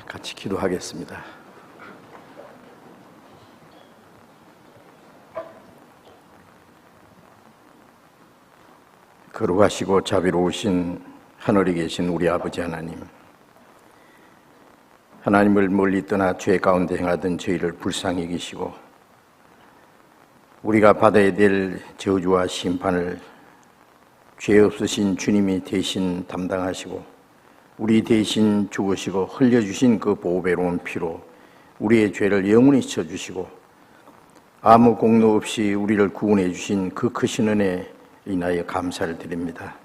같이 기도하겠습니다. 거룩하시고 자비로우신 하늘에 계신 우리 아버지 하나님, 하나님을 멀리 떠나 죄 가운데 행하던 저희를 불쌍히 여기시고 우리가 받아야 될 저주와 심판을 죄 없으신 주님이 대신 담당하시고 우리 대신 죽으시고 흘려주신 그 보배로운 피로 우리의 죄를 영원히 씻어주시고 아무 공로 없이 우리를 구원해 주신 그 크신 은혜에 인하여 감사를 드립니다.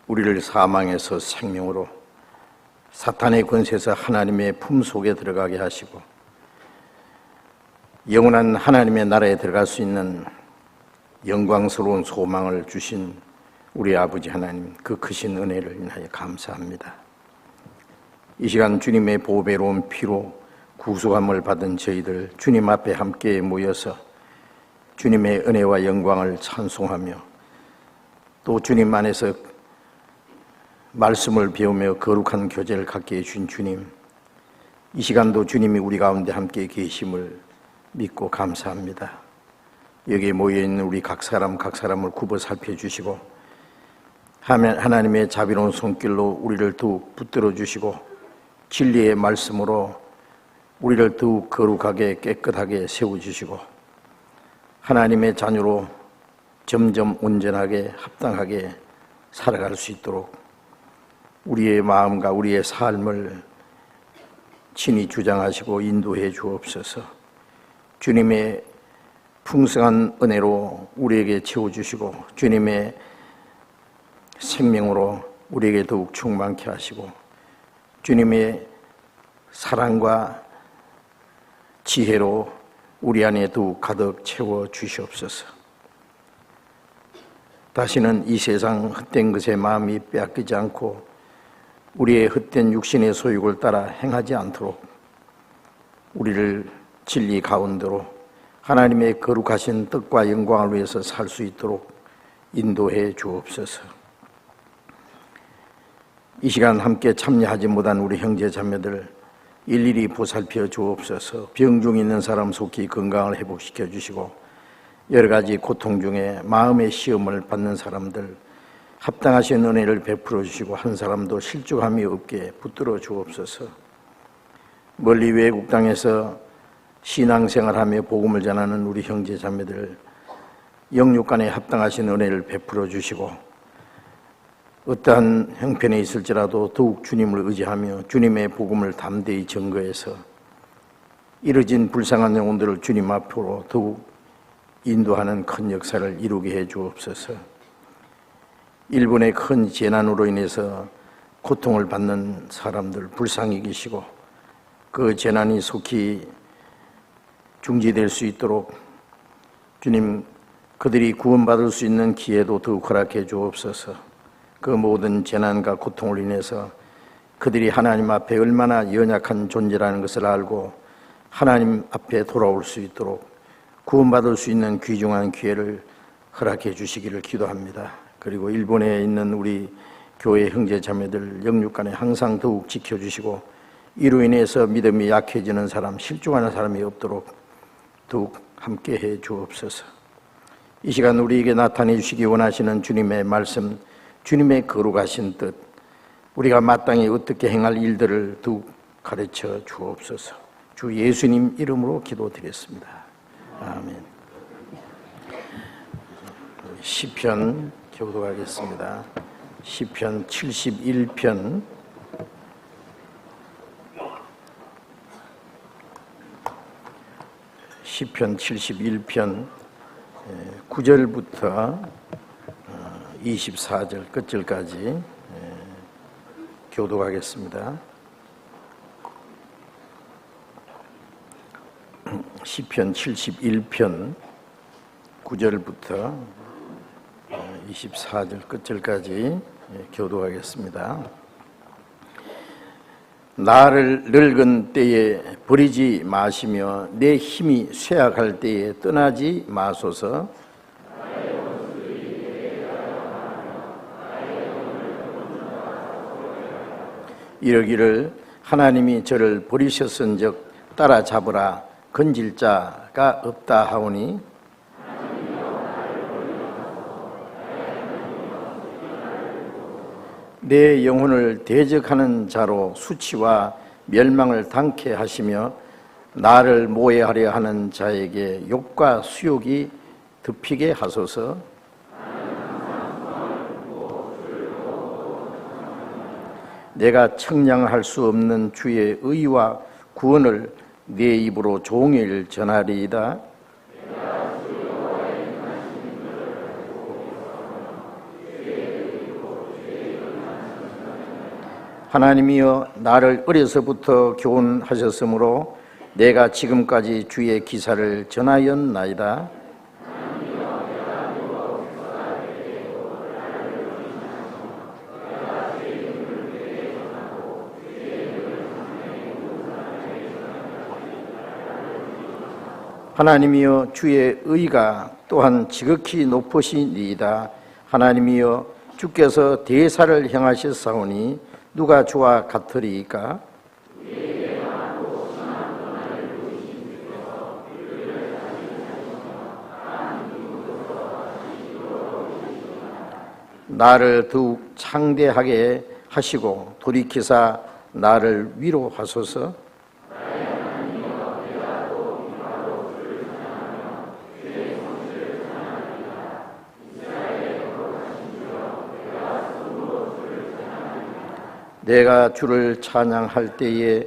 우리를 사망에서 생명으로, 사탄의 권세에서 하나님의 품속에 들어가게 하시고 영원한 하나님의 나라에 들어갈 수 있는 영광스러운 소망을 주신 우리 아버지 하나님, 그 크신 은혜를 인하여 감사합니다. 이 시간 주님의 보배로운 피로 구속함을 받은 저희들 주님 앞에 함께 모여서 주님의 은혜와 영광을 찬송하며 또 주님 안에서 말씀을 배우며 거룩한 교제를 갖게 해주신 주님, 이 시간도 주님이 우리 가운데 함께 계심을 믿고 감사합니다. 여기에 모여있는 우리 각 사람을 굽어 살펴주시고 하나님의 자비로운 손길로 우리를 더욱 붙들어 주시고 진리의 말씀으로 우리를 더욱 거룩하게 깨끗하게 세워주시고 하나님의 자녀로 점점 온전하게 합당하게 살아갈 수 있도록 우리의 마음과 우리의 삶을 친히 주장하시고 인도해 주옵소서. 주님의 풍성한 은혜로 우리에게 채워주시고 주님의 생명으로 우리에게 더욱 충만케 하시고 주님의 사랑과 지혜로 우리 안에 더욱 가득 채워 주시옵소서. 다시는 이 세상 헛된 것에 마음이 빼앗기지 않고 우리의 헛된 육신의 소욕을 따라 행하지 않도록 우리를 진리 가운데로 하나님의 거룩하신 뜻과 영광을 위해서 살 수 있도록 인도해 주옵소서. 이 시간 함께 참여하지 못한 우리 형제 자매들 일일이 보살펴 주옵소서. 병 중에 있는 사람 속히 건강을 회복시켜 주시고 여러 가지 고통 중에 마음의 시험을 받는 사람들 합당하신 은혜를 베풀어 주시고 한 사람도 실족함이 없게 붙들어 주옵소서. 멀리 외국 땅에서 신앙생활하며 복음을 전하는 우리 형제 자매들 영육간에 합당하신 은혜를 베풀어 주시고 어떠한 형편에 있을지라도 더욱 주님을 의지하며 주님의 복음을 담대히 증거해서 이뤄진 불쌍한 영혼들을 주님 앞으로 더욱 인도하는 큰 역사를 이루게 해 주옵소서. 일본의 큰 재난으로 인해서 고통을 받는 사람들 불쌍히 계시고 그 재난이 속히 중지될 수 있도록 주님 그들이 구원받을 수 있는 기회도 더욱 허락해 주옵소서. 그 모든 재난과 고통을 인해서 그들이 하나님 앞에 얼마나 연약한 존재라는 것을 알고 하나님 앞에 돌아올 수 있도록 구원받을 수 있는 귀중한 기회를 허락해 주시기를 기도합니다. 그리고 일본에 있는 우리 교회 형제 자매들 영육간에 항상 더욱 지켜주시고 이로 인해서 믿음이 약해지는 사람, 실종하는 사람이 없도록 더욱 함께해 주옵소서. 이 시간 우리에게 나타내 주시기 원하시는 주님의 말씀, 주님의 거룩하신 뜻, 우리가 마땅히 어떻게 행할 일들을 더욱 가르쳐 주옵소서. 주 예수님 이름으로 기도드렸습니다. 아멘. 시편 교독하겠습니다. 시편 71편 시편 71편 9절부터 24절 끝절까지 교독하겠습니다. 시편 71편 9절부터 24절 끝절까지 교독하겠습니다. 나를 늙은 때에 버리지 마시며 내 힘이 쇠약할 때에 떠나지 마소서. 이러기를 하나님이 저를 버리셨은즉 따라잡으라 건질 자가 없다 하오니 내 영혼을 대적하는 자로 수치와 멸망을 당케 하시며 나를 모해하려 하는 자에게 욕과 수욕이 덮이게 하소서. 내가 청량할 수 없는 주의 의와 구원을 내 입으로 종일 전하리이다. 하나님이여 나를 어려서부터 교훈하셨으므로 내가 지금까지 주의 기사를 전하였나이다. 하나님이여 주의 의가 또한 지극히 높으시니이다. 하나님이여 주께서 대사를 행하셨사오니 누가 주와 같으리이까? 나를 더욱 창대하게 하시고 돌이키사 나를 위로하소서. 내가 주를 찬양할 때에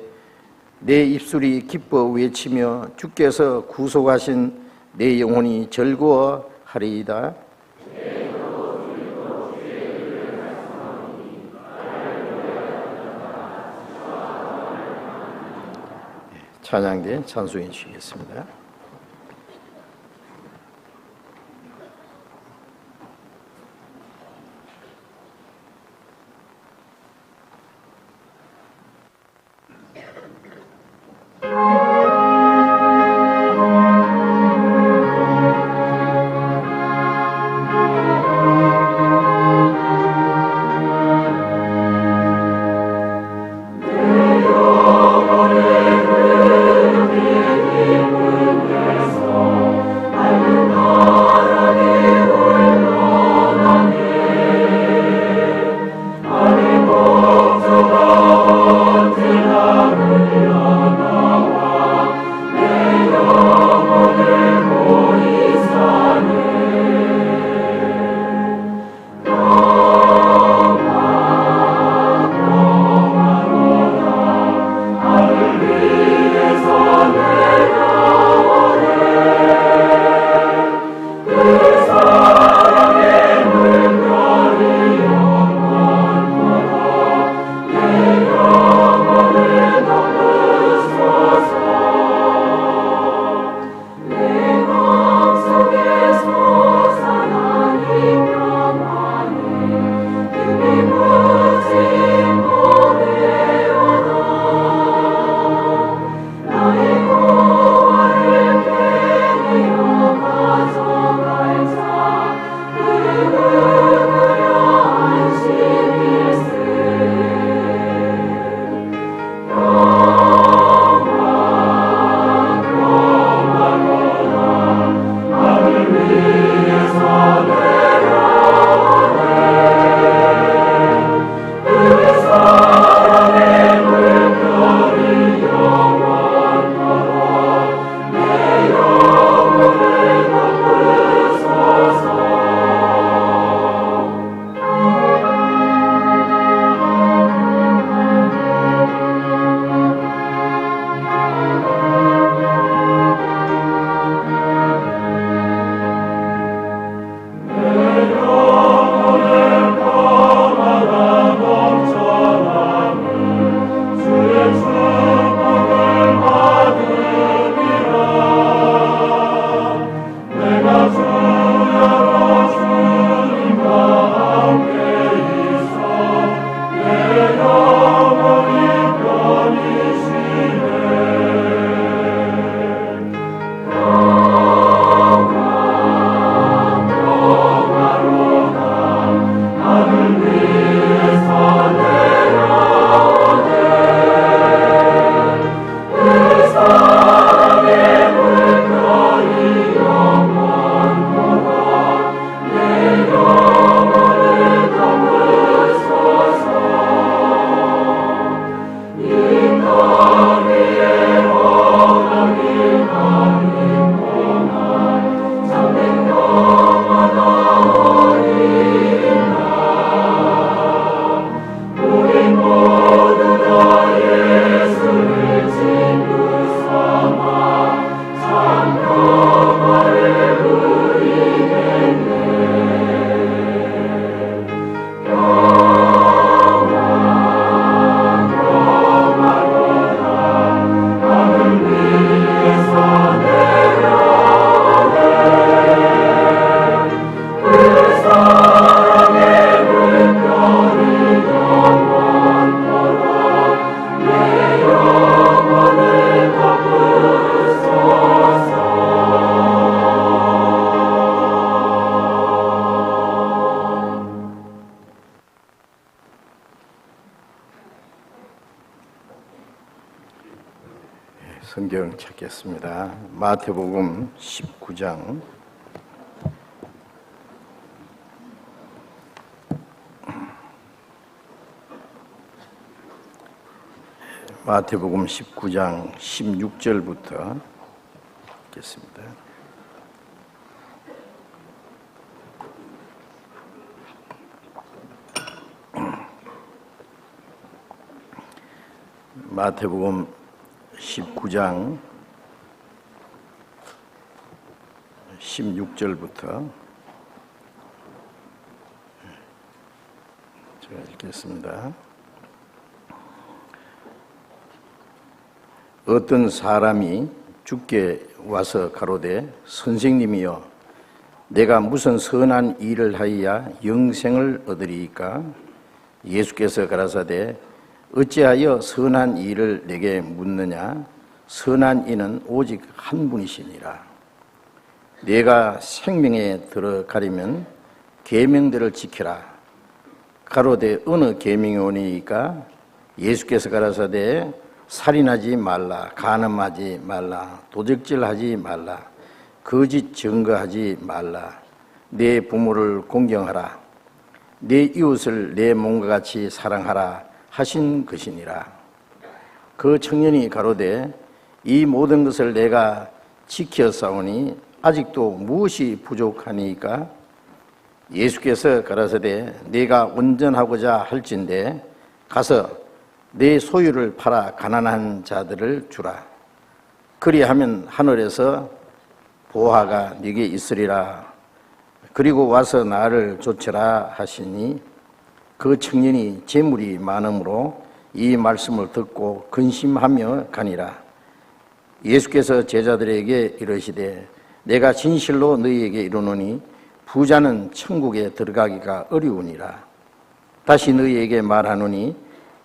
내 입술이 기뻐 외치며 주께서 구속하신 내 영혼이 즐거워하리이다. 찬양대 찬송해 주시겠습니다. 내 영혼의 기쁨 성경 찾겠습니다. 마태복음 19장 마태복음 19장 16절부터 읽겠습니다. 마태복음 19장 16절부터 제가 읽겠습니다. 어떤 사람이 주께 와서 가로되 선생님이여 내가 무슨 선한 일을 하여야 영생을 얻으리이까? 예수께서 가라사대 어찌하여 선한 일을 내게 묻느냐? 선한 이는 오직 한 분이시니라. 내가 생명에 들어가려면 계명들을 지키라. 가로되 어느 계명이 오니이까? 예수께서 가라사대 살인하지 말라, 간음하지 말라, 도적질하지 말라, 거짓 증거하지 말라, 내 부모를 공경하라, 내 이웃을 내 몸과 같이 사랑하라 하신 것이니라. 그 청년이 가로되 이 모든 것을 내가 지켰사오니 아직도 무엇이 부족하니까? 예수께서 가라사대 네가 온전하고자 할진대 가서 내 소유를 팔아 가난한 자들을 주라. 그리하면 하늘에서 보화가 네게 있으리라. 그리고 와서 나를 좇으라 하시니 그 청년이 재물이 많음으로 이 말씀을 듣고 근심하며 가니라. 예수께서 제자들에게 이르시되 내가 진실로 너희에게 이르노니 부자는 천국에 들어가기가 어려우니라. 다시 너희에게 말하노니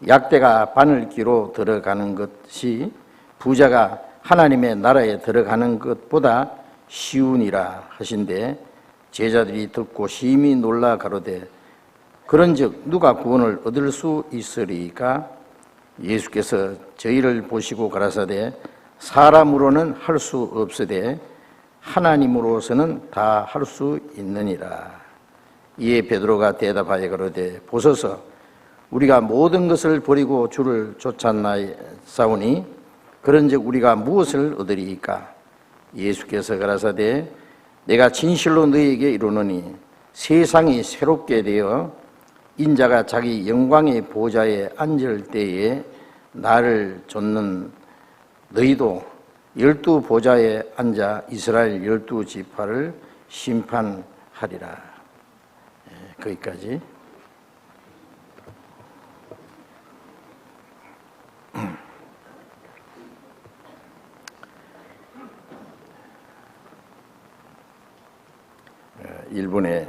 약대가 바늘기로 들어가는 것이 부자가 하나님의 나라에 들어가는 것보다 쉬우니라 하신대 제자들이 듣고 심히 놀라 가로되 그런즉 누가 구원을 얻을 수 있으리까? 예수께서 저희를 보시고 가라사대 사람으로는 할 수 없으되 하나님으로서는 다 할 수 있느니라. 이에 베드로가 대답하여 가로되 보소서 우리가 모든 것을 버리고 주를 쫓았나이사오니 그런즉 우리가 무엇을 얻으리이까? 예수께서 가라사대 내가 진실로 너희에게 이르노니 세상이 새롭게 되어 인자가 자기 영광의 보좌에 앉을 때에 나를 좇는 너희도 12 보좌에 앉아 이스라엘 12 지파를 심판하리라. 거기까지. 일본에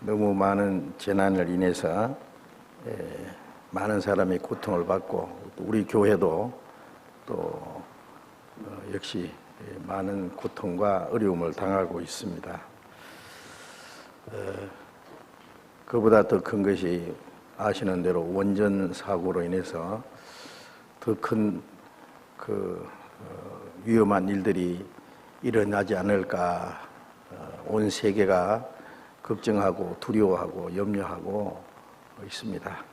너무 많은 재난을 인해서 많은 사람이 고통을 받고 우리 교회도 또 역시 많은 고통과 어려움을 당하고 있습니다. 그보다 더 큰 것이 아시는 대로 원전 사고로 인해서 더 큰 위험한 일들이 일어나지 않을까 온 세계가 걱정하고 두려워하고 염려하고 있습니다.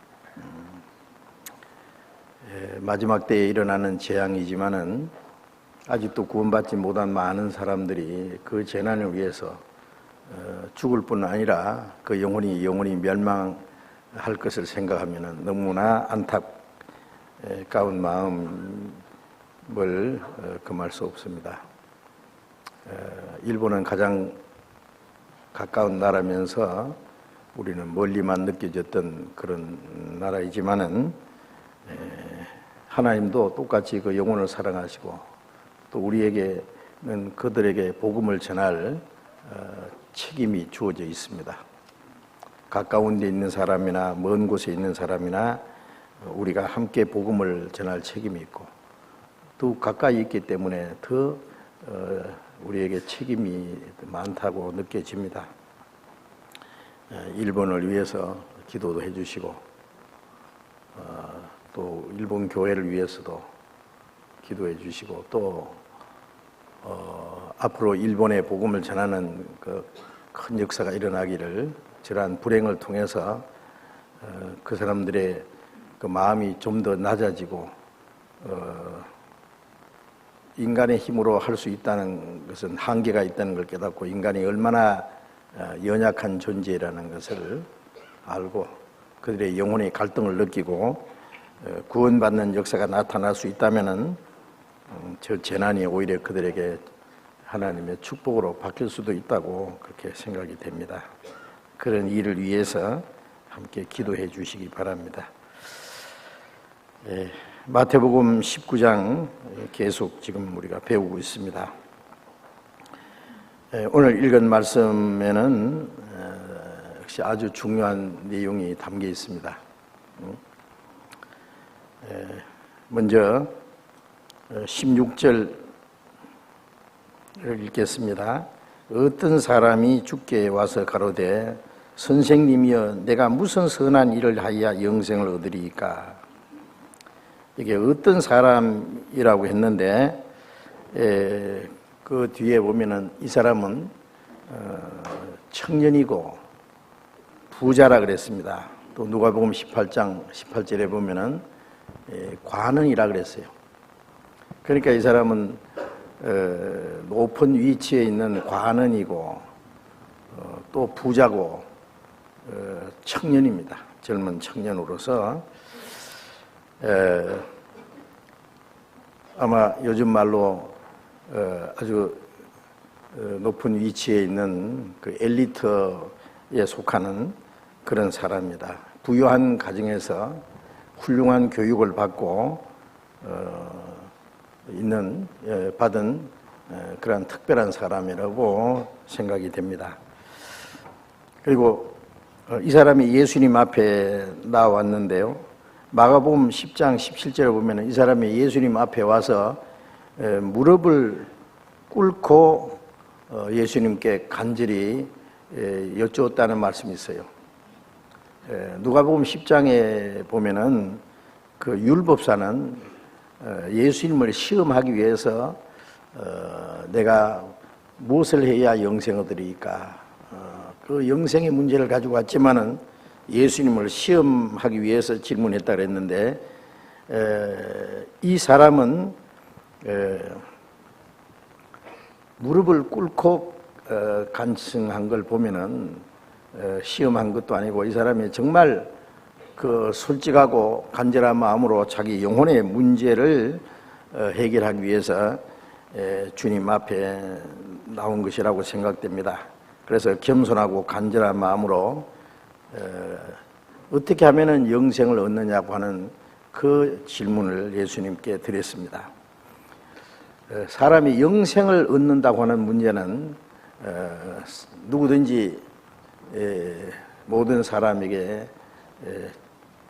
마지막 때에 일어나는 재앙이지만은 아직도 구원받지 못한 많은 사람들이 그 재난을 위해서 죽을 뿐 아니라 그 영혼이 멸망할 것을 생각하면 너무나 안타까운 마음을 금할 수 없습니다. 일본은 가장 가까운 나라면서 우리는 멀리만 느껴졌던 그런 나라이지만은 하나님도 똑같이 그 영혼을 사랑하시고 또 우리에게는 그들에게 복음을 전할 책임이 주어져 있습니다. 가까운 데 있는 사람이나 먼 곳에 있는 사람이나 우리가 함께 복음을 전할 책임이 있고 또 가까이 있기 때문에 더 우리에게 책임이 많다고 느껴집니다. 일본을 위해서 기도도 해주시고 또 일본 교회를 위해서도 기도해 주시고 또 앞으로 일본에 복음을 전하는 그 큰 역사가 일어나기를 저러한 불행을 통해서 그 사람들의 그 마음이 좀 더 낮아지고 인간의 힘으로 할 수 있다는 것은 한계가 있다는 걸 깨닫고 인간이 얼마나 연약한 존재라는 것을 알고 그들의 영혼의 갈등을 느끼고 구원받는 역사가 나타날 수 있다면은 저 재난이 오히려 그들에게 하나님의 축복으로 바뀔 수도 있다고 그렇게 생각이 됩니다. 그런 일을 위해서 함께 기도해 주시기 바랍니다. 마태복음 19장 계속 지금 우리가 배우고 있습니다. 오늘 읽은 말씀에는 역시 아주 중요한 내용이 담겨 있습니다. 먼저 16절을 읽겠습니다. 어떤 사람이 주께 와서 가로되 선생님이여 내가 무슨 선한 일을 하여야 영생을 얻으리이까. 이게 어떤 사람이라고 했는데 그 뒤에 보면은 이 사람은 청년이고 부자라 그랬습니다. 또 누가복음 18장 18절에 보면은 관원이라 그랬어요. 그러니까 이 사람은 높은 위치에 있는 관원이고 또 부자고 청년입니다. 젊은 청년으로서 아마 요즘 말로 아주 높은 위치에 있는 그 엘리트에 속하는 그런 사람입니다. 부유한 가정에서 훌륭한 교육을 받고 받은 그런 특별한 사람이라고 생각이 됩니다. 그리고 이 사람이 예수님 앞에 나왔는데요. 마가복음 10장 17절에 보면 이 사람이 예수님 앞에 와서 무릎을 꿇고 예수님께 간절히 여쭈었다는 말씀이 있어요. 누가복음 10장에 보면은 그 율법사는 예수님을 시험하기 위해서 내가 무엇을 해야 영생을 얻으리까 그 영생의 문제를 가지고 왔지만은 예수님을 시험하기 위해서 질문했다 그랬는데 이 사람은 무릎을 꿇고 간청한 걸 보면은 시험한 것도 아니고 이 사람이 정말 그 솔직하고 간절한 마음으로 자기 영혼의 문제를 해결하기 위해서 주님 앞에 나온 것이라고 생각됩니다. 그래서 겸손하고 간절한 마음으로 어떻게 하면 영생을 얻느냐고 하는 그 질문을 예수님께 드렸습니다. 사람이 영생을 얻는다고 하는 문제는 누구든지 모든 사람에게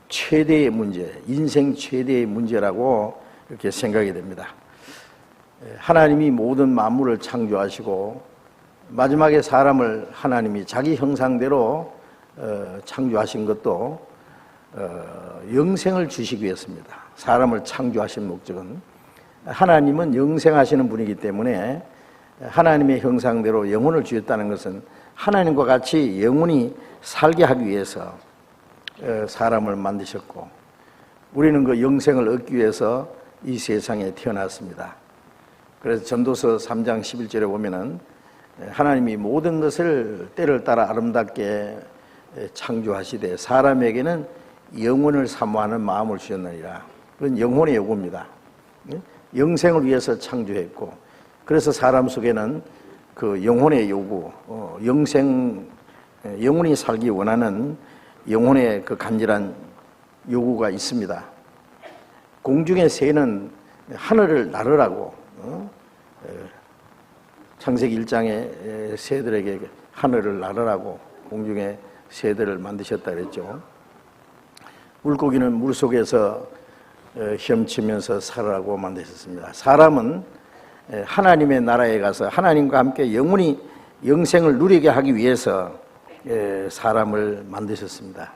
최대의 문제, 인생 최대의 문제라고 이렇게 생각이 됩니다. 하나님이 모든 만물을 창조하시고 마지막에 사람을 하나님이 자기 형상대로 창조하신 것도 영생을 주시기 위해서입니다. 사람을 창조하신 목적은 하나님은 영생하시는 분이기 때문에 하나님의 형상대로 영혼을 주셨다는 것은 하나님과 같이 영원히 살게 하기 위해서 사람을 만드셨고 우리는 그 영생을 얻기 위해서 이 세상에 태어났습니다. 그래서 전도서 3장 11절에 보면은 하나님이 모든 것을 때를 따라 아름답게 창조하시되 사람에게는 영혼을 사모하는 마음을 주셨느니라. 그건 영혼의 요구입니다. 영생을 위해서 창조했고 그래서 사람 속에는 그 영혼의 요구, 영혼이 살기 원하는 영혼의 그 간절한 요구가 있습니다. 공중의 새는 하늘을 나르라고 창세기 1장에 새들에게 하늘을 나르라고 공중의 새들을 만드셨다 그랬죠. 물고기는 물속에서 헤엄치면서 살으라고 만드셨습니다. 사람은 하나님의 나라에 가서 하나님과 함께 영원히 영생을 누리게 하기 위해서 사람을 만드셨습니다.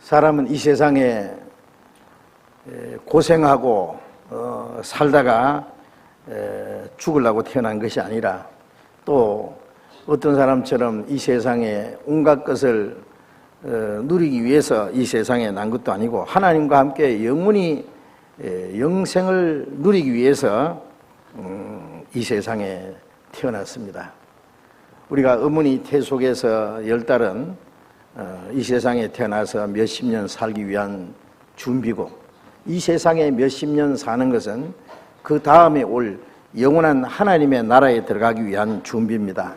사람은 이 세상에 고생하고 살다가 죽으려고 태어난 것이 아니라 또 어떤 사람처럼 이 세상에 온갖 것을 누리기 위해서 이 세상에 난 것도 아니고 하나님과 함께 영원히 영생을 누리기 위해서 이 세상에 태어났습니다. 우리가 어머니 태 속에서 10달은 이 세상에 태어나서 몇십 년 살기 위한 준비고, 이 세상에 몇십 년 사는 것은 그 다음에 올 영원한 하나님의 나라에 들어가기 위한 준비입니다.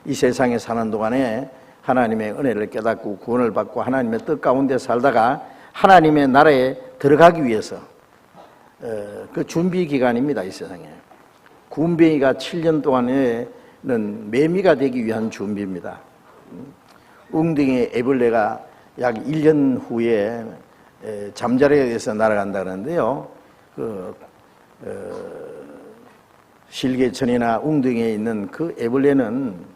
이 세상에 사는 동안에 하나님의 은혜를 깨닫고 구원을 받고 하나님의 뜻 가운데 살다가 하나님의 나라에 들어가기 위해서 그 준비 기간입니다. 이 세상에 군뱅이가 7년 동안에는 매미가 되기 위한 준비입니다. 웅덩이 애벌레가 약 1년 후에 잠자리에 대해서 날아간다 그러는데요. 실개천이나 웅덩이에 있는 그 애벌레는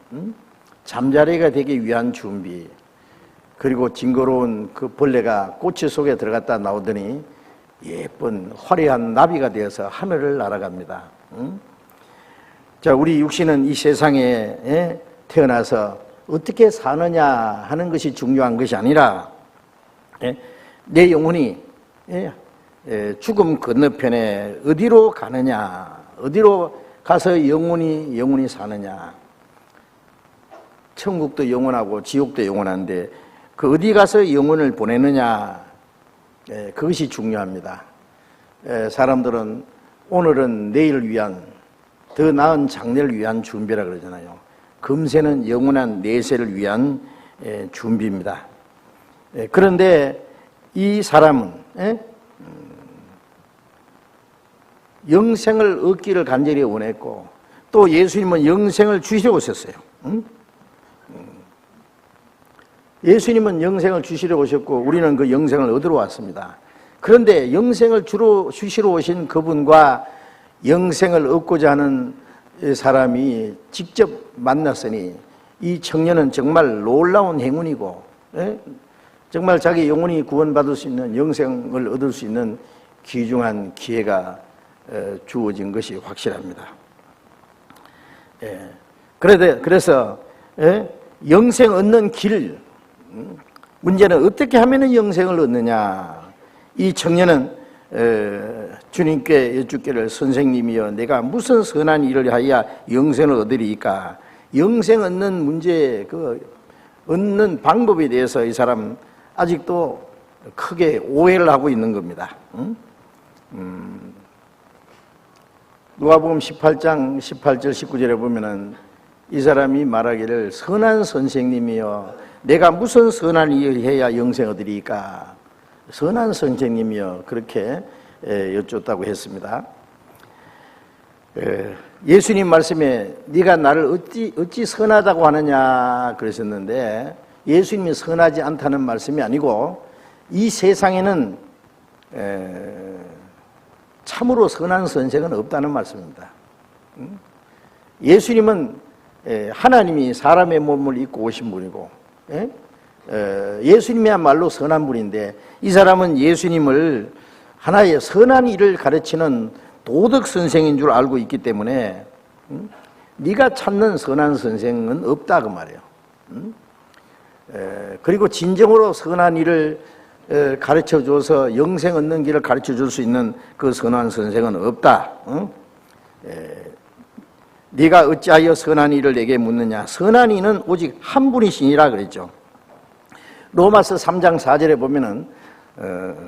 잠자리가 되기 위한 준비, 그리고 징그러운 그 벌레가 꼬치 속에 들어갔다 나오더니 예쁜 화려한 나비가 되어서 하늘을 날아갑니다. 자, 우리 육신은 이 세상에 태어나서 어떻게 사느냐 하는 것이 중요한 것이 아니라 내 영혼이 죽음 건너편에 어디로 가느냐, 어디로 가서 영원히 사느냐. 천국도 영원하고 지옥도 영원한데 그 어디 가서 영혼을 보내느냐, 그것이 중요합니다. 사람들은 오늘은 내일을 위한 더 나은 장래를 위한 준비라 그러잖아요. 금세는 영원한 내세를 위한 준비입니다. 그런데 이 사람은 영생을 얻기를 간절히 원했고 또 예수님은 영생을 주시러 오셨어요. 예수님은 영생을 주시러 오셨고 우리는 그 영생을 얻으러 왔습니다. 그런데 영생을 주시러 오신 그분과 영생을 얻고자 하는 사람이 직접 만났으니 이 청년은 정말 놀라운 행운이고 정말 자기 영혼이 구원받을 수 있는, 영생을 얻을 수 있는 귀중한 기회가 주어진 것이 확실합니다. 그래서 영생 얻는 길, 문제는 어떻게 하면 영생을 얻느냐. 이 청년은 주님께 여쭙기를 선생님이여 내가 무슨 선한 일을 하여야 영생을 얻으리이까. 영생 얻는 문제, 그 얻는 방법에 대해서 이 사람 아직도 크게 오해를 하고 있는 겁니다. 누가복음 18장 18절 19절에 보면은 이 사람이 말하기를 선한 선생님이여 내가 무슨 선한 일을 해야 영생 얻으리이까. 선한 선생님이여 그렇게 여쭙다고 했습니다. 예수님 말씀에 네가 나를 어찌 선하다고 하느냐 그러셨는데 예수님이 선하지 않다는 말씀이 아니고 이 세상에는 참으로 선한 선생은 없다는 말씀입니다. 예수님은 하나님이 사람의 몸을 입고 오신 분이고 예수님이야말로 선한 분인데 이 사람은 예수님을 하나의 선한 일을 가르치는 도덕 선생인 줄 알고 있기 때문에 네가 찾는 선한 선생은 없다 그 말이에요. 그리고 진정으로 선한 일을 가르쳐줘서 영생 얻는 길을 가르쳐줄 수 있는 그 선한 선생은 없다. 네가 어찌하여 선한 일을 내게 묻느냐. 선한 이는 오직 한 분이시니라 그랬죠. 로마서 3장 4절에 보면은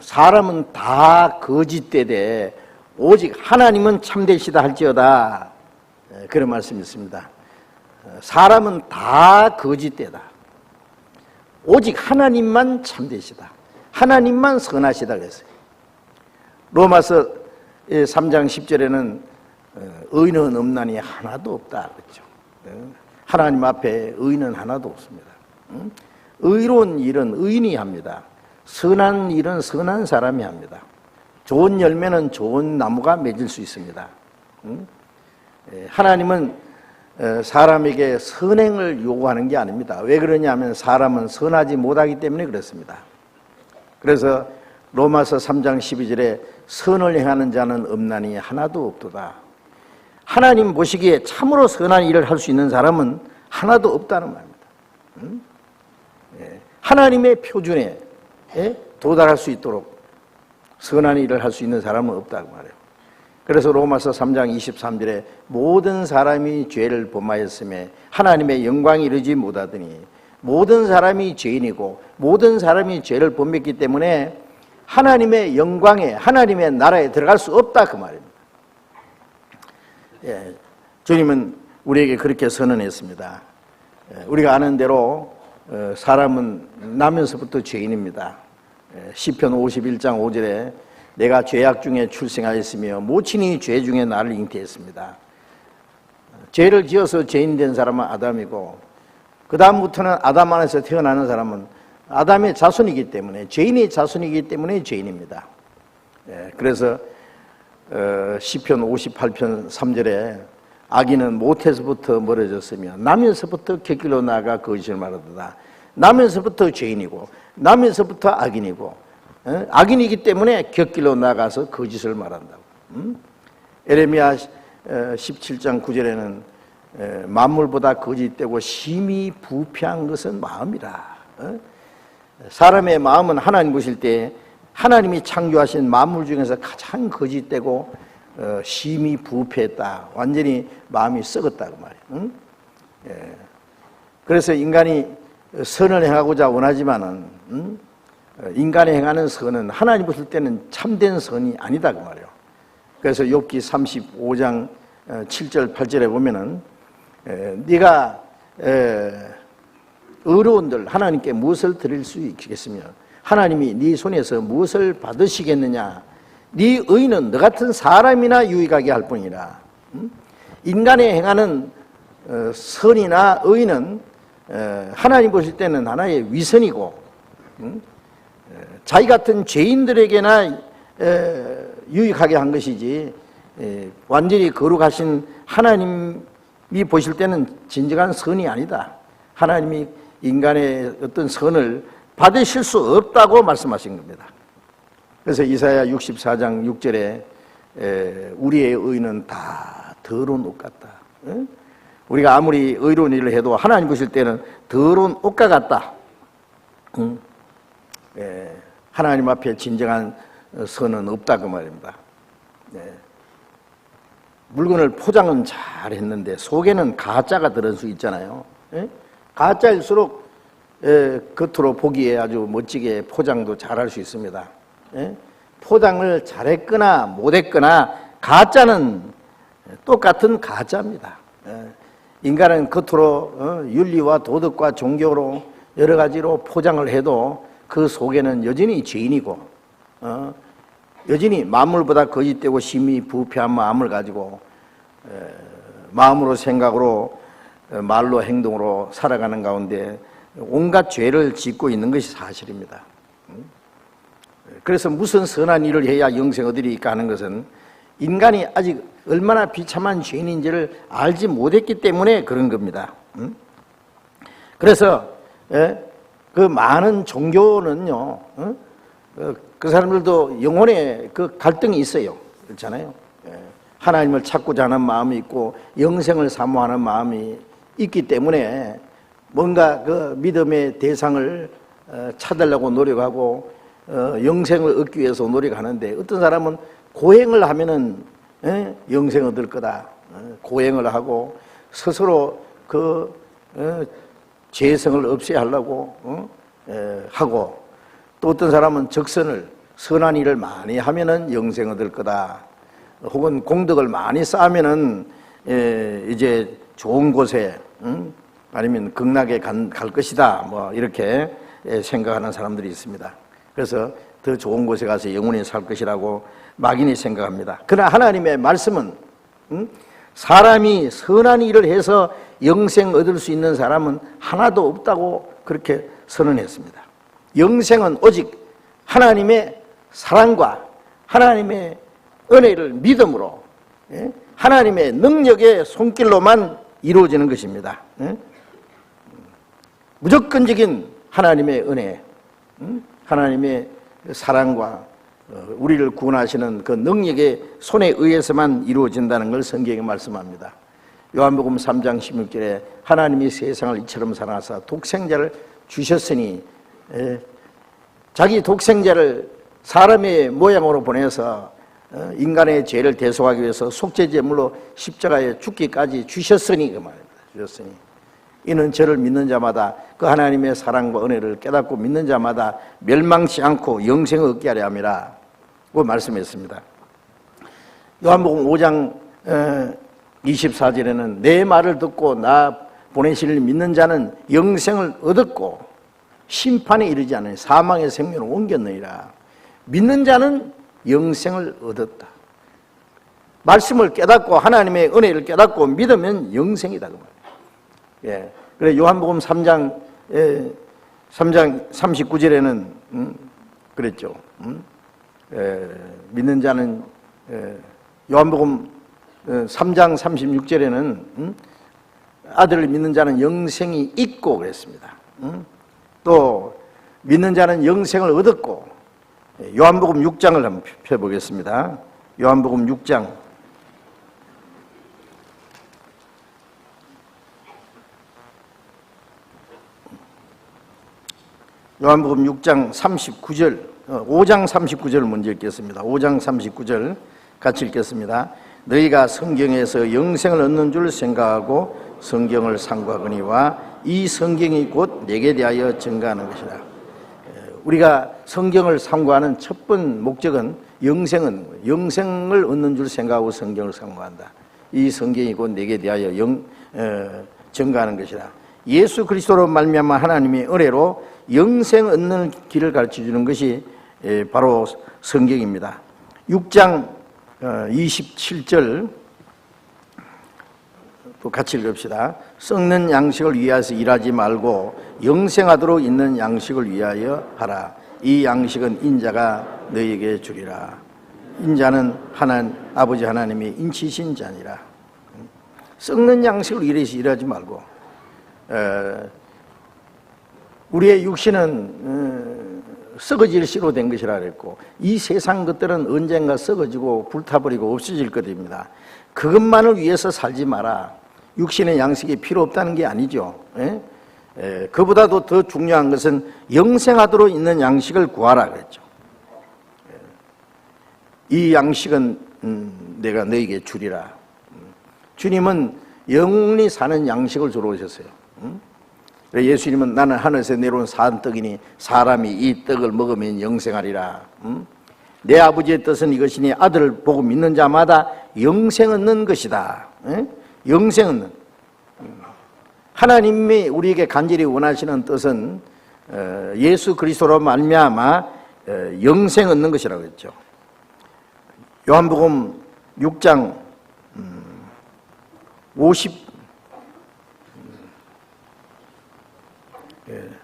사람은 다 거짓되되 오직 하나님은 참되시다 할지어다. 그런 말씀이 있습니다. 사람은 다 거짓되다. 오직 하나님만 참되시다. 하나님만 선하시다 그랬어요. 로마서 3장 10절에는 의는 없나니 하나도 없다 그랬죠. 하나님 앞에 의는 하나도 없습니다. 의로운 일은 의인이 합니다. 선한 일은 선한 사람이 합니다. 좋은 열매는 좋은 나무가 맺을 수 있습니다. 하나님은 사람에게 선행을 요구하는 게 아닙니다. 왜 그러냐면 사람은 선하지 못하기 때문에 그렇습니다. 그래서 로마서 3장 12절에 선을 행하는 자는 없나니 하나도 없도다. 하나님 보시기에 참으로 선한 일을 할 수 있는 사람은 하나도 없다는 말입니다. 하나님의 표준에 도달할 수 있도록 선한 일을 할 수 있는 사람은 없다고 말해요. 그래서 로마서 3장 23절에 모든 사람이 죄를 범하였음에 하나님의 영광이 이르지 못하더니 모든 사람이 죄인이고 모든 사람이 죄를 범했기 때문에 하나님의 영광에 하나님의 나라에 들어갈 수 없다 그 말입니다. 주님은 우리에게 그렇게 선언했습니다. 우리가 아는 대로 사람은 나면서부터 죄인입니다. 시편 51장 5절에 내가 죄악 중에 출생하였으며 모친이 죄 중에 나를 잉태했습니다. 죄를 지어서 죄인 된 사람은 아담이고 그 다음부터는 아담 안에서 태어나는 사람은 아담의 자손이기 때문에 죄인의 자손이기 때문에 죄인입니다. 그래서 시편 58편 3절에 악인은 모태에서부터 멀어졌으며 나면서부터 곁길로 나아가 거짓을 말하도다. 나면서부터 죄인이고 나면서부터 악인이고 악인이기 때문에 곁길로 나가서 거짓을 말한다고. 에레미야 17장 9절에는 만물보다 거짓되고 심히 부패한 것은 마음이라. 사람의 마음은 하나님 보실 때 하나님이 창조하신 만물 중에서 가장 거짓되고 심히 부패했다. 완전히 마음이 썩었다 그 말이에요. 그래서 인간이 선을 행하고자 원하지만은 인간이 행하는 선은 하나님 보실 때는 참된 선이 아니다 그 말이에요. 그래서 욥기 35장 7절 8절에 보면은 네가 의로운들 하나님께 무엇을 드릴 수 있겠으며 하나님이 네 손에서 무엇을 받으시겠느냐. 네 의는 너 같은 사람이나 유익하게 할 뿐이라. 인간이 행하는 선이나 의는 하나님 보실 때는 하나의 위선이고 자기 같은 죄인들에게나 유익하게 한 것이지 완전히 거룩하신 하나님이 보실 때는 진정한 선이 아니다. 하나님이 인간의 어떤 선을 받으실 수 없다고 말씀하신 겁니다. 그래서 이사야 64장 6절에 우리의 의는 다 더러운 옷 같다. 우리가 아무리 의로운 일을 해도 하나님 보실 때는 더러운 옷과 같다. 하나님 앞에 진정한 선은 없다 그 말입니다. 물건을 포장은 잘 했는데 속에는 가짜가 들은 수 있잖아요. 가짜일수록 겉으로 보기에 아주 멋지게 포장도 잘할 수 있습니다. 포장을 잘했거나 못했거나 가짜는 똑같은 가짜입니다. 인간은 겉으로 윤리와 도덕과 종교로 여러 가지로 포장을 해도 그 속에는 여전히 죄인이고 여전히 만물보다 거짓되고 심히 부패한 마음을 가지고 마음으로 생각으로 말로 행동으로 살아가는 가운데 온갖 죄를 짓고 있는 것이 사실입니다. 그래서 무슨 선한 일을 해야 영생 얻으리까 하는 것은 인간이 아직 얼마나 비참한 죄인인지를 알지 못했기 때문에 그런 겁니다. 그래서 그 많은 종교는요, 그 사람들도 영혼에 그 갈등이 있어요. 그렇잖아요. 하나님을 찾고자 하는 마음이 있고 영생을 사모하는 마음이 있기 때문에 뭔가 그 믿음의 대상을 찾으려고 노력하고 영생을 얻기 위해서 노력하는데 어떤 사람은 고행을 하면은 영생 얻을 거다. 고행을 하고 스스로 그 죄성을 없애야 하려고 하고 또 어떤 사람은 적선을 선한 일을 많이 하면은 영생 얻을 거다. 혹은 공덕을 많이 쌓으면은 이제 좋은 곳에 아니면 극락에 갈 것이다. 뭐 이렇게 생각하는 사람들이 있습니다. 그래서 더 좋은 곳에 가서 영원히 살 것이라고 막연히 생각합니다. 그러나 하나님의 말씀은 사람이 선한 일을 해서 영생 얻을 수 있는 사람은 하나도 없다고 그렇게 선언했습니다. 영생은 오직 하나님의 사랑과 하나님의 은혜를 믿음으로 하나님의 능력의 손길로만 이루어지는 것입니다. 무조건적인 하나님의 은혜, 하나님의 사랑과 우리를 구원하시는 그 능력의 손에 의해서만 이루어진다는 걸 성경에 말씀합니다. 요한복음 3장 16절에 하나님이 세상을 이처럼 사랑하사 독생자를 주셨으니, 자기 독생자를 사람의 모양으로 보내서 인간의 죄를 대속하기 위해서 속죄제물로 십자가에 죽기까지 주셨으니, 그 말입니다. 주셨으니 이는 저를 믿는 자마다 그 하나님의 사랑과 은혜를 깨닫고 믿는 자마다 멸망치 않고 영생을 얻게 하려 함이라 고 말씀했습니다. 요한복음 5장 24절에는 내 말을 듣고 나 보내실 믿는 자는 영생을 얻었고 심판에 이르지 않으니 사망의 생명을 옮겼느니라. 믿는 자는 영생을 얻었다. 말씀을 깨닫고 하나님의 은혜를 깨닫고 믿으면 영생이다, 그 말이에요. 예. 그래 요한복음 3장 39절에는 그랬죠. 믿는 자는 요한복음 3장 36절에는 아들을 믿는 자는 영생이 있고 그랬습니다. 또 믿는 자는 영생을 얻었고, 요한복음 6장을 한번 펴보겠습니다. 요한복음 6장 요한복음 6장 39절, 5장 39절을 먼저 읽겠습니다. 5장 39절 같이 읽겠습니다. 너희가 성경에서 영생을 얻는 줄 생각하고 성경을 상고하거니와 이 성경이 곧 내게 대하여 증거하는 것이라. 우리가 성경을 상고하는 첫 번 목적은 영생을 얻는 줄 생각하고 성경을 상고한다. 이 성경이 곧 내게 대하여 증거하는 것이라. 예수 그리스도로 말미암아 하나님의 은혜로 영생 얻는 길을 가르쳐주는 것이 바로 성경입니다. 6장 27절 또 같이 읽읍시다. 썩는 양식을 위하여서 일하지 말고 영생하도록 있는 양식을 위하여 하라. 이 양식은 인자가 너희에게 주리라. 인자는 아버지 하나님이 인치신 자니라. 썩는 양식을 위해서 일하지 말고, 우리의 육신은 썩어질 씨로 된 것이라 그랬고, 이 세상 것들은 언젠가 썩어지고 불타버리고 없어질 것입니다. 그것만을 위해서 살지 마라. 육신의 양식이 필요 없다는 게 아니죠. 그보다도 더 중요한 것은 영생하도록 있는 양식을 구하라 그랬죠. 이 양식은 내가 너에게 주리라. 주님은 영원히 사는 양식을 주러 오셨어요. 예수님은 나는 하늘에서 내려온 산 떡이니 사람이 이 떡을 먹으면 영생하리라. 내 아버지의 뜻은 이것이니 아들을 보고 믿는 자마다 영생 얻는 것이다. 영생 얻는. 하나님이 우리에게 간절히 원하시는 뜻은 예수 그리스도로 말미암아 영생 얻는 것이라고 했죠. 요한복음 6장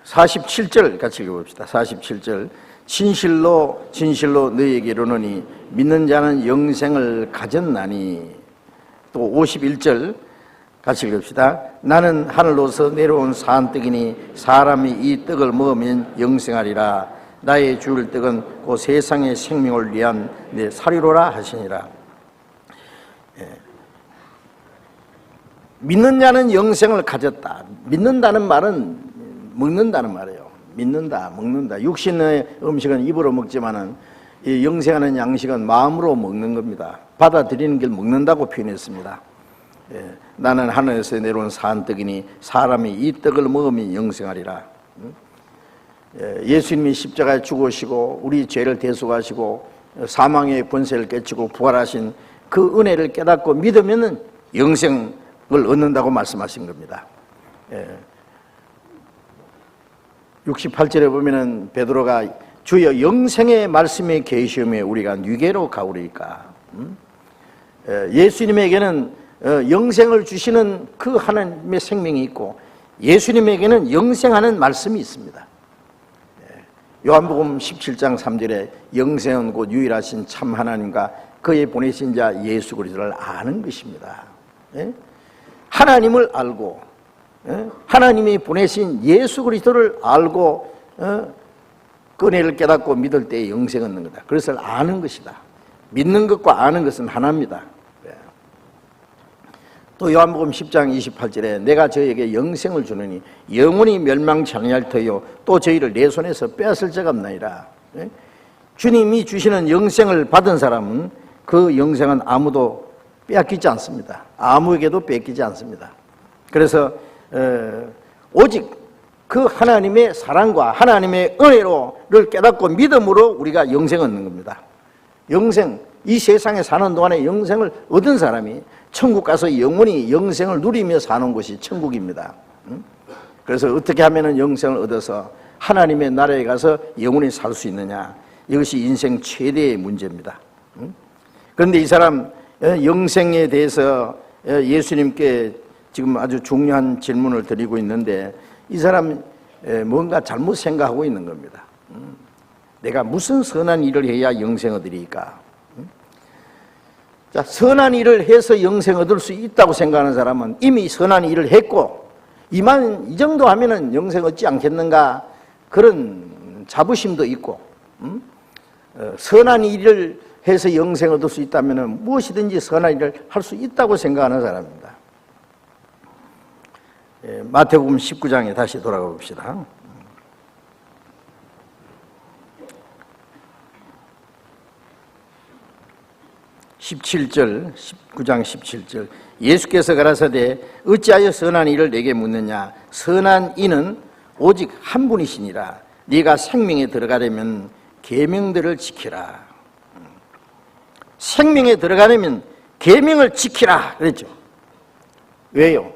47절 같이 읽어봅시다. 47절. 진실로 너희에게 이르노니 믿는 자는 영생을 가졌나니. 또 51절 같이 읽읍시다. 나는 하늘로서 내려온 산떡이니 사람이 이 떡을 먹으면 영생하리라. 나의 주일 떡은 그 세상의 생명을 위한 내 살이로라 하시니라. 믿는 자는 영생을 가졌다. 믿는다는 말은 먹는다는 말이에요. 믿는다, 먹는다. 육신의 음식은 입으로 먹지만은 이 영생하는 양식은 마음으로 먹는 겁니다. 받아들이는 걸 먹는다고 표현했습니다. 나는 하늘에서 내려온 산떡이니 사람이 이 떡을 먹으면 영생하리라. 예수님이 십자가에 죽으시고 우리 죄를 대속하시고 사망의 권세를 깨치고 부활하신 그 은혜를 깨닫고 믿으면 영생을 얻는다고 말씀하신 겁니다. 68절에 보면은 베드로가 주여 영생의 말씀에 계시오매 우리가 누게로 가오리까. 예수님에게는 영생을 주시는 그 하나님의 생명이 있고 예수님에게는 영생하는 말씀이 있습니다. 요한복음 17장 3절에 영생은 곧 유일하신 참 하나님과 그의 보내신 자 예수 그리스도를 아는 것입니다. 하나님을 알고 하나님이 보내신 예수 그리스도를 알고 그 은혜를 깨닫고 믿을 때에 영생을 얻는 거다. 그것을 아는 것이다. 믿는 것과 아는 것은 하나입니다. 또 요한복음 10장 28절에 내가 저에게 영생을 주느니 영원히 멸망치 아니할 터요 또 저희를 내 손에서 빼앗을 자가 없나이다. 주님이 주시는 영생을 받은 사람은 그 영생은 아무도 빼앗기지 않습니다. 아무에게도 뺏기지 않습니다. 그래서 오직 그 하나님의 사랑과 하나님의 은혜를 깨닫고 믿음으로 우리가 영생을 얻는 겁니다. 영생, 이 세상에 사는 동안에 영생을 얻은 사람이 천국 가서 영원히 영생을 누리며 사는 곳이 천국입니다. 그래서 어떻게 하면 영생을 얻어서 하나님의 나라에 가서 영원히 살 수 있느냐, 이것이 인생 최대의 문제입니다. 그런데 이 사람 영생에 대해서 예수님께 지금 아주 중요한 질문을 드리고 있는데 이 사람 뭔가 잘못 생각하고 있는 겁니다. 내가 무슨 선한 일을 해야 영생 얻으리까? 자, 선한 일을 해서 영생 얻을 수 있다고 생각하는 사람은 이미 선한 일을 했고 이 정도 하면은 영생 얻지 않겠는가, 그런 자부심도 있고, 선한 일을 해서 영생 얻을 수 있다면은 무엇이든지 선한 일을 할 수 있다고 생각하는 사람입니다. 마태복음 19장에 다시 돌아가 봅시다. 17절, 19장 17절. 예수께서 가라사대 어찌하여 선한 이를 내게 묻느냐? 선한 이는 오직 한 분이시니라. 네가 생명에 들어가려면 계명들을 지키라. 생명에 들어가려면 계명을 지키라 그랬죠. 왜요?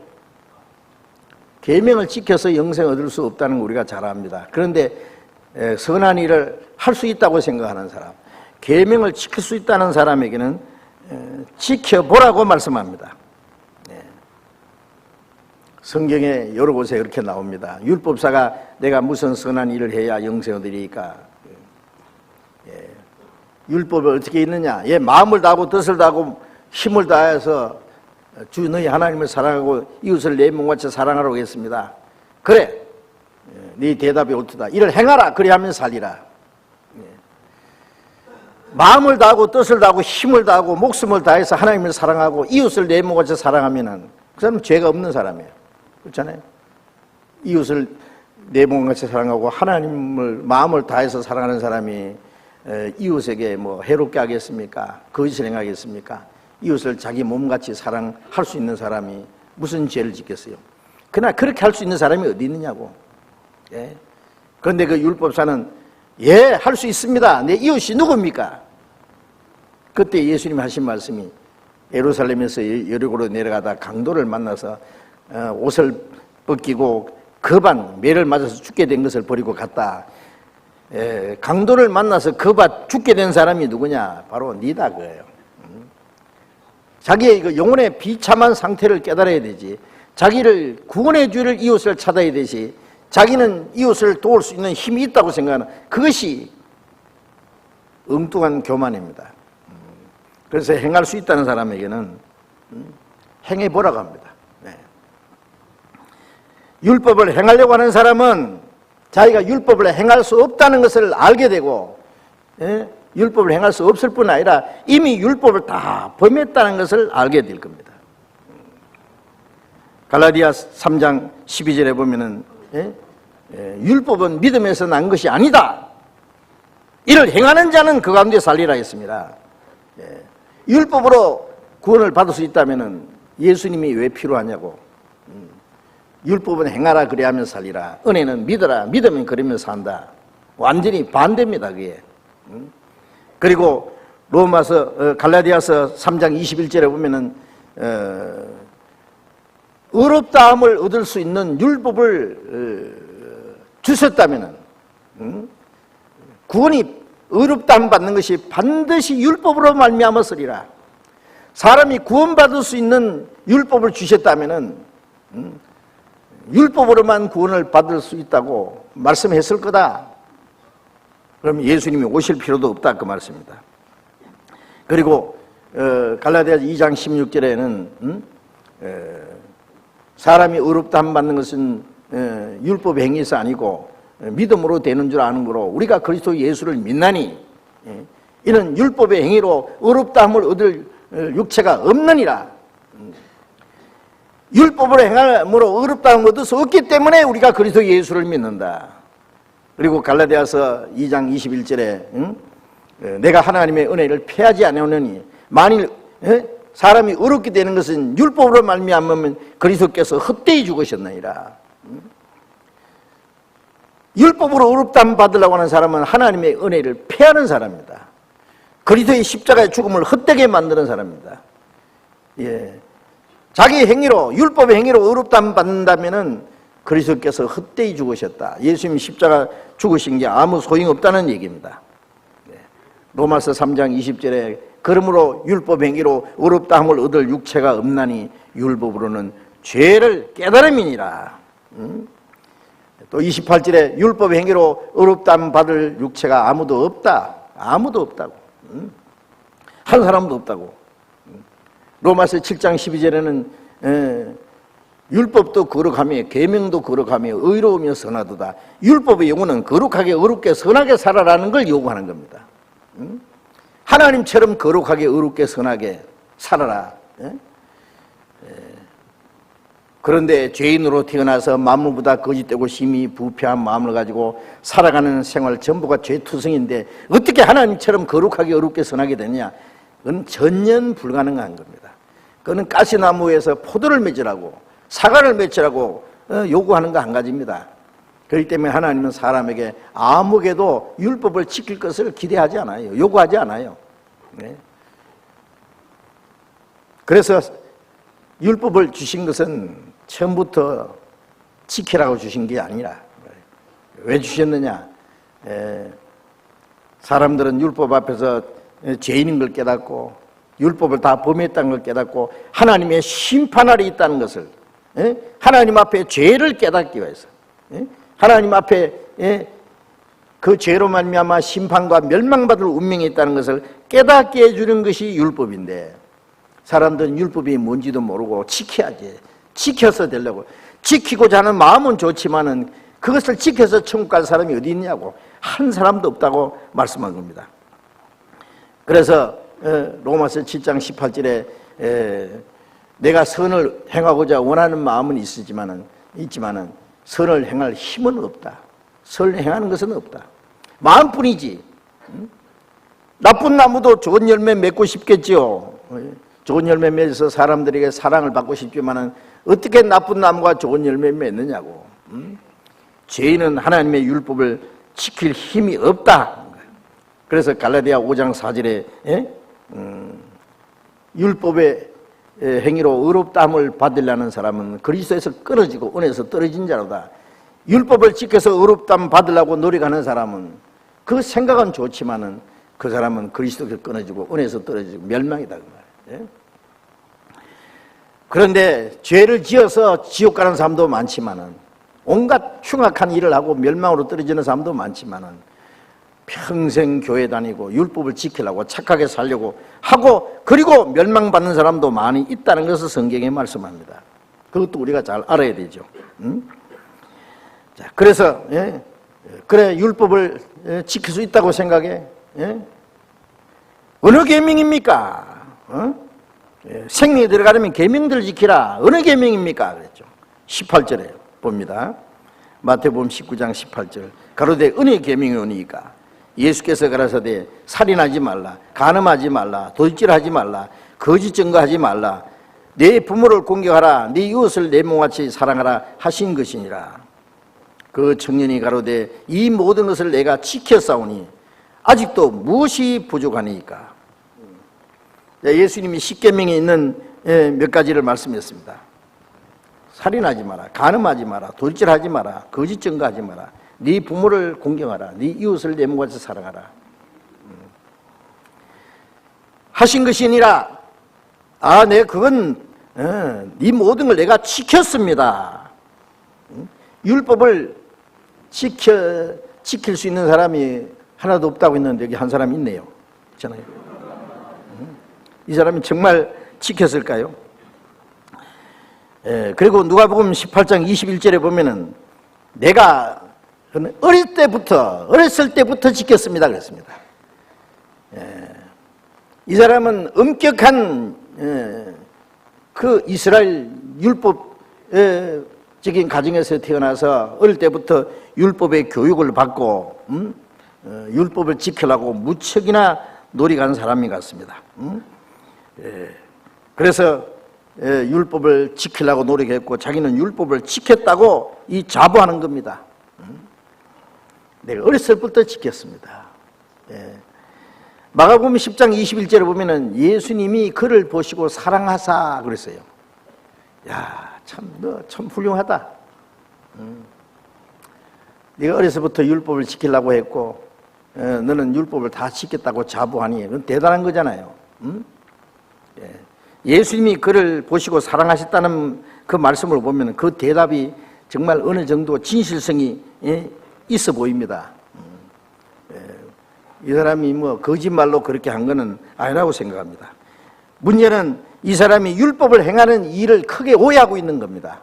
계명을 지켜서 영생 얻을 수 없다는 거 우리가 잘 압니다. 그런데 선한 일을 할 수 있다고 생각하는 사람, 계명을 지킬 수 있다는 사람에게는 지켜보라고 말씀합니다. 성경에 여러 곳에 이렇게 나옵니다. 율법사가 내가 무슨 선한 일을 해야 영생 얻으리까? 율법을 어떻게 있느냐? 마음을 다하고 뜻을 다하고 힘을 다해서 주 너희 하나님을 사랑하고 이웃을 내 몸같이 사랑하라고 했습니다. 그래, 네 대답이 옳다. 이를 행하라. 그래 하면 살리라. 마음을 다하고 뜻을 다하고 힘을 다하고 목숨을 다해서 하나님을 사랑하고 이웃을 내 몸같이 사랑하면은 그 사람은 죄가 없는 사람이에요. 그렇잖아요. 이웃을 내 몸같이 사랑하고 하나님을 마음을 다해서 사랑하는 사람이 이웃에게 뭐 해롭게 하겠습니까? 거짓을 행하겠습니까? 이웃을 자기 몸같이 사랑할 수 있는 사람이 무슨 죄를 짓겠어요? 그러나 그렇게 할 수 있는 사람이 어디 있느냐고. 그런데 그 율법사는 할 수 있습니다. 내 이웃이 누굽니까? 그때 예수님이 하신 말씀이 예루살렘에서 여리고로 내려가다 강도를 만나서 옷을 벗기고 거반 매를 맞아서 죽게 된 것을 버리고 갔다. 강도를 만나서 죽게 된 사람이 누구냐? 바로 니다 그예요. 자기의 그 영혼의 비참한 상태를 깨달아야 되지. 자기를 구원해 줄 이웃을 찾아야 되지. 자기는 이웃을 도울 수 있는 힘이 있다고 생각하는 그것이 엉뚱한 교만입니다. 그래서 행할 수 있다는 사람에게는 행해보라고 합니다. 율법을 행하려고 하는 사람은 자기가 율법을 행할 수 없다는 것을 알게 되고, 율법을 행할 수 없을 뿐 아니라 이미 율법을 다 범했다는 것을 알게 될 겁니다. 갈라디아 3장 12절에 보면은 율법은 믿음에서 난 것이 아니다. 이를 행하는 자는 그 가운데 살리라 했습니다. 율법으로 구원을 받을 수 있다면 예수님이 왜 필요하냐고. 율법은 행하라 그래야 하면 살리라. 은혜는 믿어라. 믿으면 그러면 산다. 완전히 반대입니다. 그게. 그리고 갈라디아서 3장 21절에 보면은 의롭다함을 얻을 수 있는 율법을 주셨다면은 구원이 의롭다함 받는 것이 반드시 율법으로 말미암았으리라. 사람이 구원받을 수 있는 율법을 주셨다면은 율법으로만 구원을 받을 수 있다고 말씀했을 거다. 그럼 예수님이 오실 필요도 없다 그 말씀입니다. 그리고 갈라디아서 2장 16절에는 사람이 의롭다함 받는 것은 율법 행위에서 아니고 믿음으로 되는 줄 아는 거로 우리가 그리스도 예수를 믿나니 이는 율법의 행위로 의롭다함을 얻을 육체가 없느니라. 율법으로 행함으로 의롭다함을 얻을 수 없기 때문에 우리가 그리스도 예수를 믿는다. 그리고 갈라디아서 2장 21절에 내가 하나님의 은혜를 패하지 아니하노니 만일 사람이 의롭게 되는 것은 율법으로 말미암으면 그리스도께서 헛되이 죽으셨나이다. 율법으로 의롭다함 받으려고 하는 사람은 하나님의 은혜를 패하는 사람입니다. 그리스도의 십자가의 죽음을 헛되게 만드는 사람입니다. 자기 행위로, 율법의 행위로 의롭다함 받는다면은 그리스도께서 헛되이 죽으셨다. 예수님이 십자가 죽으신 게 아무 소용없다는 얘기입니다. 로마서 3장 20절에 그러므로 율법 행위로 의롭다함을 얻을 육체가 없나니 율법으로는 죄를 깨달음이니라. 또 28절에 율법 행위로 의롭다함 받을 육체가 아무도 없다. 아무도 없다고. 한 사람도 없다고. 로마서 7장 12절에는 율법도 거룩하며 계명도 거룩하며 의로우며 선하도다. 율법의 용어는 거룩하게 의롭게 선하게 살아라는 걸 요구하는 겁니다. 하나님처럼 거룩하게 의롭게 선하게 살아라. 그런데 죄인으로 태어나서 만물보다 거짓되고 심히 부패한 마음을 가지고 살아가는 생활 전부가 죄투성인데 어떻게 하나님처럼 거룩하게 의롭게 선하게 되냐? 그건 전혀 불가능한 겁니다. 그거는 가시나무에서 포도를 맺으라고 사과를 맺으라고 요구하는 거 한 가지입니다. 그렇기 때문에 하나님은 사람에게 아무개도 율법을 지킬 것을 기대하지 않아요. 요구하지 않아요. 그래서 율법을 주신 것은 처음부터 지키라고 주신 게 아니라 왜 주셨느냐? 사람들은 율법 앞에서 죄인인 걸 깨닫고 율법을 다 범했다는 걸 깨닫고 하나님의 심판날이 있다는 것을 하나님 앞에 죄를 깨닫기 위해서 하나님 앞에 그 죄로 말미암아 심판과 멸망받을 운명이 있다는 것을 깨닫게 해주는 것이 율법인데 사람들은 율법이 뭔지도 모르고 지켜야지 지켜서 되려고 지키고자 하는 마음은 좋지만은 그것을 지켜서 천국 갈 사람이 어디 있냐고 한 사람도 없다고 말씀한 겁니다. 그래서 로마서 7장 18절에 내가 선을 행하고자 원하는 마음은 있지만은 선을 행할 힘은 없다. 선을 행하는 것은 없다. 마음뿐이지. 나쁜 나무도 좋은 열매 맺고 싶겠지요. 좋은 열매 맺어서 사람들에게 사랑을 받고 싶지만은 어떻게 나쁜 나무가 좋은 열매 맺느냐고. 죄인은 하나님의 율법을 지킬 힘이 없다. 그래서 갈라디아 5장 4절에 율법의 행위로 의롭다함을 받으려는 사람은 그리스도에서 끊어지고 은혜에서 떨어진 자로다. 율법을 지켜서 의롭다함 받으려고 노력하는 사람은 그 생각은 좋지만은 그 사람은 그리스도에서 끊어지고 은혜에서 떨어지고 멸망이다 그 말이에요. 그런데 죄를 지어서 지옥 가는 사람도 많지만은 온갖 흉악한 일을 하고 멸망으로 떨어지는 사람도 많지만은 평생 교회 다니고 율법을 지키려고 착하게 살려고 하고 그리고 멸망받는 사람도 많이 있다는 것을 성경에 말씀합니다. 그것도 우리가 잘 알아야 되죠. 자, 그래서 그래 율법을 지킬 수 있다고 생각해? 어느 계명입니까? 생명에 들어가려면 계명들을 지키라. 어느 계명입니까? 그랬죠. 18절에 봅니다. 마태복음 19장 18절 가로되 은혜의 계명이 오니까 예수께서 가라사대 살인하지 말라, 간음하지 말라, 도둑질하지 말라, 거짓 증거하지 말라, 내 부모를 공경하라, 네 이웃을 내 몸같이 사랑하라 하신 것이니라. 그 청년이 가로되 이 모든 것을 내가 지켰사오니 아직도 무엇이 부족하니까. 예수님이 십계명에 있는 몇 가지를 말씀했습니다. 살인하지 마라, 간음하지 마라, 도둑질하지 마라, 거짓 증거하지 마라, 네 부모를 공경하라, 네 이웃을 내 몸같이 사랑하라 하신 것이니라. 아, 네 그건 네 모든 걸 내가 지켰습니다. 율법을 지킬 수 있는 사람이 하나도 없다고 했는데 여기 한 사람 있네요. 있잖아요. 이 사람이 정말 지켰을까요? 그리고 누가복음 18장 21절에 보면은 내가 어렸을 때부터 지켰습니다. 그랬습니다. 이 사람은 엄격한 그 이스라엘 율법적인 가정에서 태어나서 어릴 때부터 율법의 교육을 받고 율법을 지키려고 무척이나 노력한 사람이 같습니다. 그래서 율법을 지키려고 노력했고 자기는 율법을 지켰다고 이 자부하는 겁니다. 내가 어렸을 때부터 지켰습니다. 마가복음 10장 21절에 보면은 예수님이 그를 보시고 사랑하사 그랬어요. 야, 너 참 훌륭하다. 네가 어려서부터 율법을 지키려고 했고 너는 율법을 다 지켰다고 자부하니 그건 대단한 거잖아요. 예수님이 그를 보시고 사랑하셨다는 그 말씀을 보면 그 대답이 정말 어느 정도 진실성이 있어 보입니다. 이 사람이 뭐 거짓말로 그렇게 한 것은 아니라고 생각합니다. 문제는 이 사람이 율법을 행하는 일을 크게 오해하고 있는 겁니다.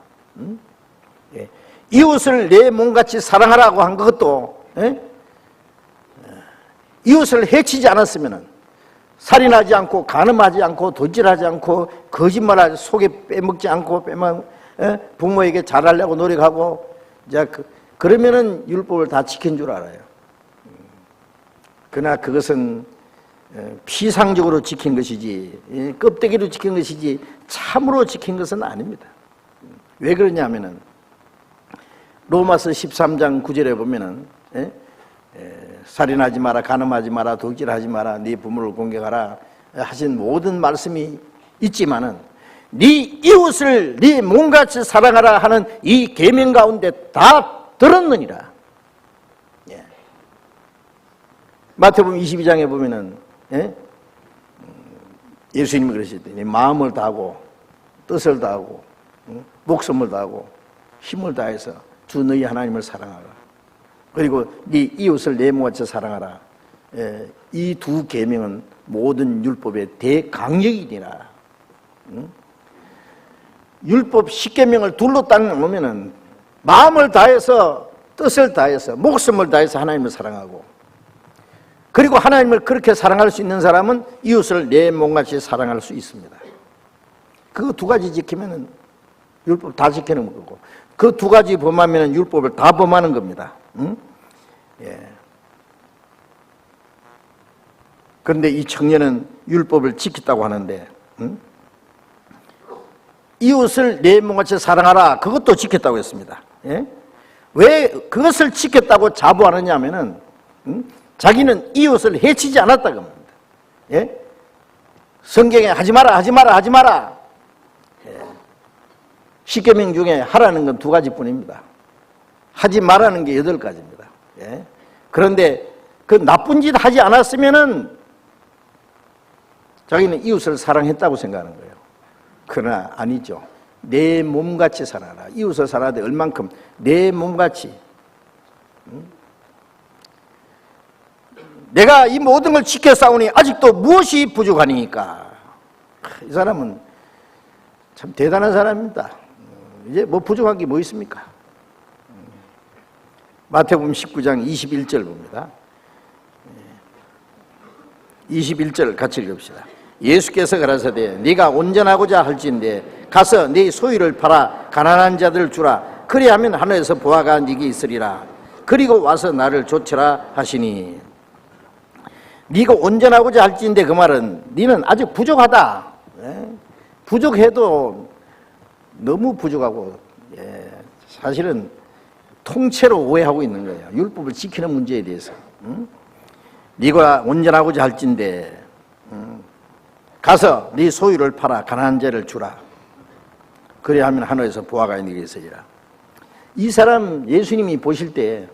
이웃을 내 몸같이 사랑하라고 한 것도 이웃을 해치지 않았으면 살인하지 않고 간음하지 않고 도질하지 않고 거짓말하지 속에 빼먹지 않고 부모에게 잘하려고 노력하고 그러면은 율법을 다 지킨 줄 알아요. 그러나 그것은 피상적으로 지킨 것이지 껍데기로 지킨 것이지 참으로 지킨 것은 아닙니다. 왜 그러냐면은 로마서 13장 9절에 보면은 살인하지 마라, 간음하지 마라, 도질하지 마라, 네 부모를 공경하라 하신 모든 말씀이 있지만은 네 이웃을 네 몸같이 사랑하라 하는 이 계명 가운데 다 들었느니라. 마태복음 22장에 보면은 예수님이 그러시더니 마음을 다하고 뜻을 다하고 목숨을 다하고 힘을 다해서 주 너희 하나님을 사랑하라. 그리고 네 이웃을 내 몸같이 사랑하라. 이 두 계명은 모든 율법의 대강령이니라. 율법 10계명을 둘로 딱 놓으면은 마음을 다해서 뜻을 다해서 목숨을 다해서 하나님을 사랑하고 그리고 하나님을 그렇게 사랑할 수 있는 사람은 이웃을 내 몸같이 사랑할 수 있습니다. 그 두 가지 지키면은 율법 다 지키는 거고 그 두 가지 범하면은 율법을 다 범하는 겁니다. 그런데 이 청년은 율법을 지켰다고 하는데 이웃을 내 몸같이 사랑하라 그것도 지켰다고 했습니다. 왜 그것을 지켰다고 자부하느냐 하면은 자기는 이웃을 해치지 않았다고 합니다. 성경에 하지 마라 하지 마라 하지 마라 10계명 중에 하라는 건 2가지뿐입니다. 하지 말라는 게 8가지입니다. 그런데 그 나쁜 짓 하지 않았으면은 자기는 이웃을 사랑했다고 생각하는 거예요. 그러나 아니죠. 내 몸같이 살아라. 이웃을 살아야 돼. 얼만큼 내 몸같이. 내가 이 모든 걸 지켜 싸우니 아직도 무엇이 부족하니까. 이 사람은 참 대단한 사람입니다. 이제 뭐 부족한 게 뭐 있습니까? 마태복음 19장 21절 봅니다. 21절 같이 읽읍시다. 예수께서 가라사대 네가 온전하고자 할진대 가서 네 소유를 팔아 가난한 자들 주라. 그리하면 하늘에서 보화가 네게 있으리라. 그리고 와서 나를 좇으라 하시니. 네가 온전하고자 할진대 그 말은 네는 아직 부족하다. 부족해도 너무 부족하고 사실은 통째로 오해하고 있는 거예요. 율법을 지키는 문제에 대해서. 네가 온전하고자 할진대 가서 네 소유를 팔아 가난한 자를 주라. 그래야하면 하늘에서 보화가 네게 있으리라. 이 사람 예수님이 보실 때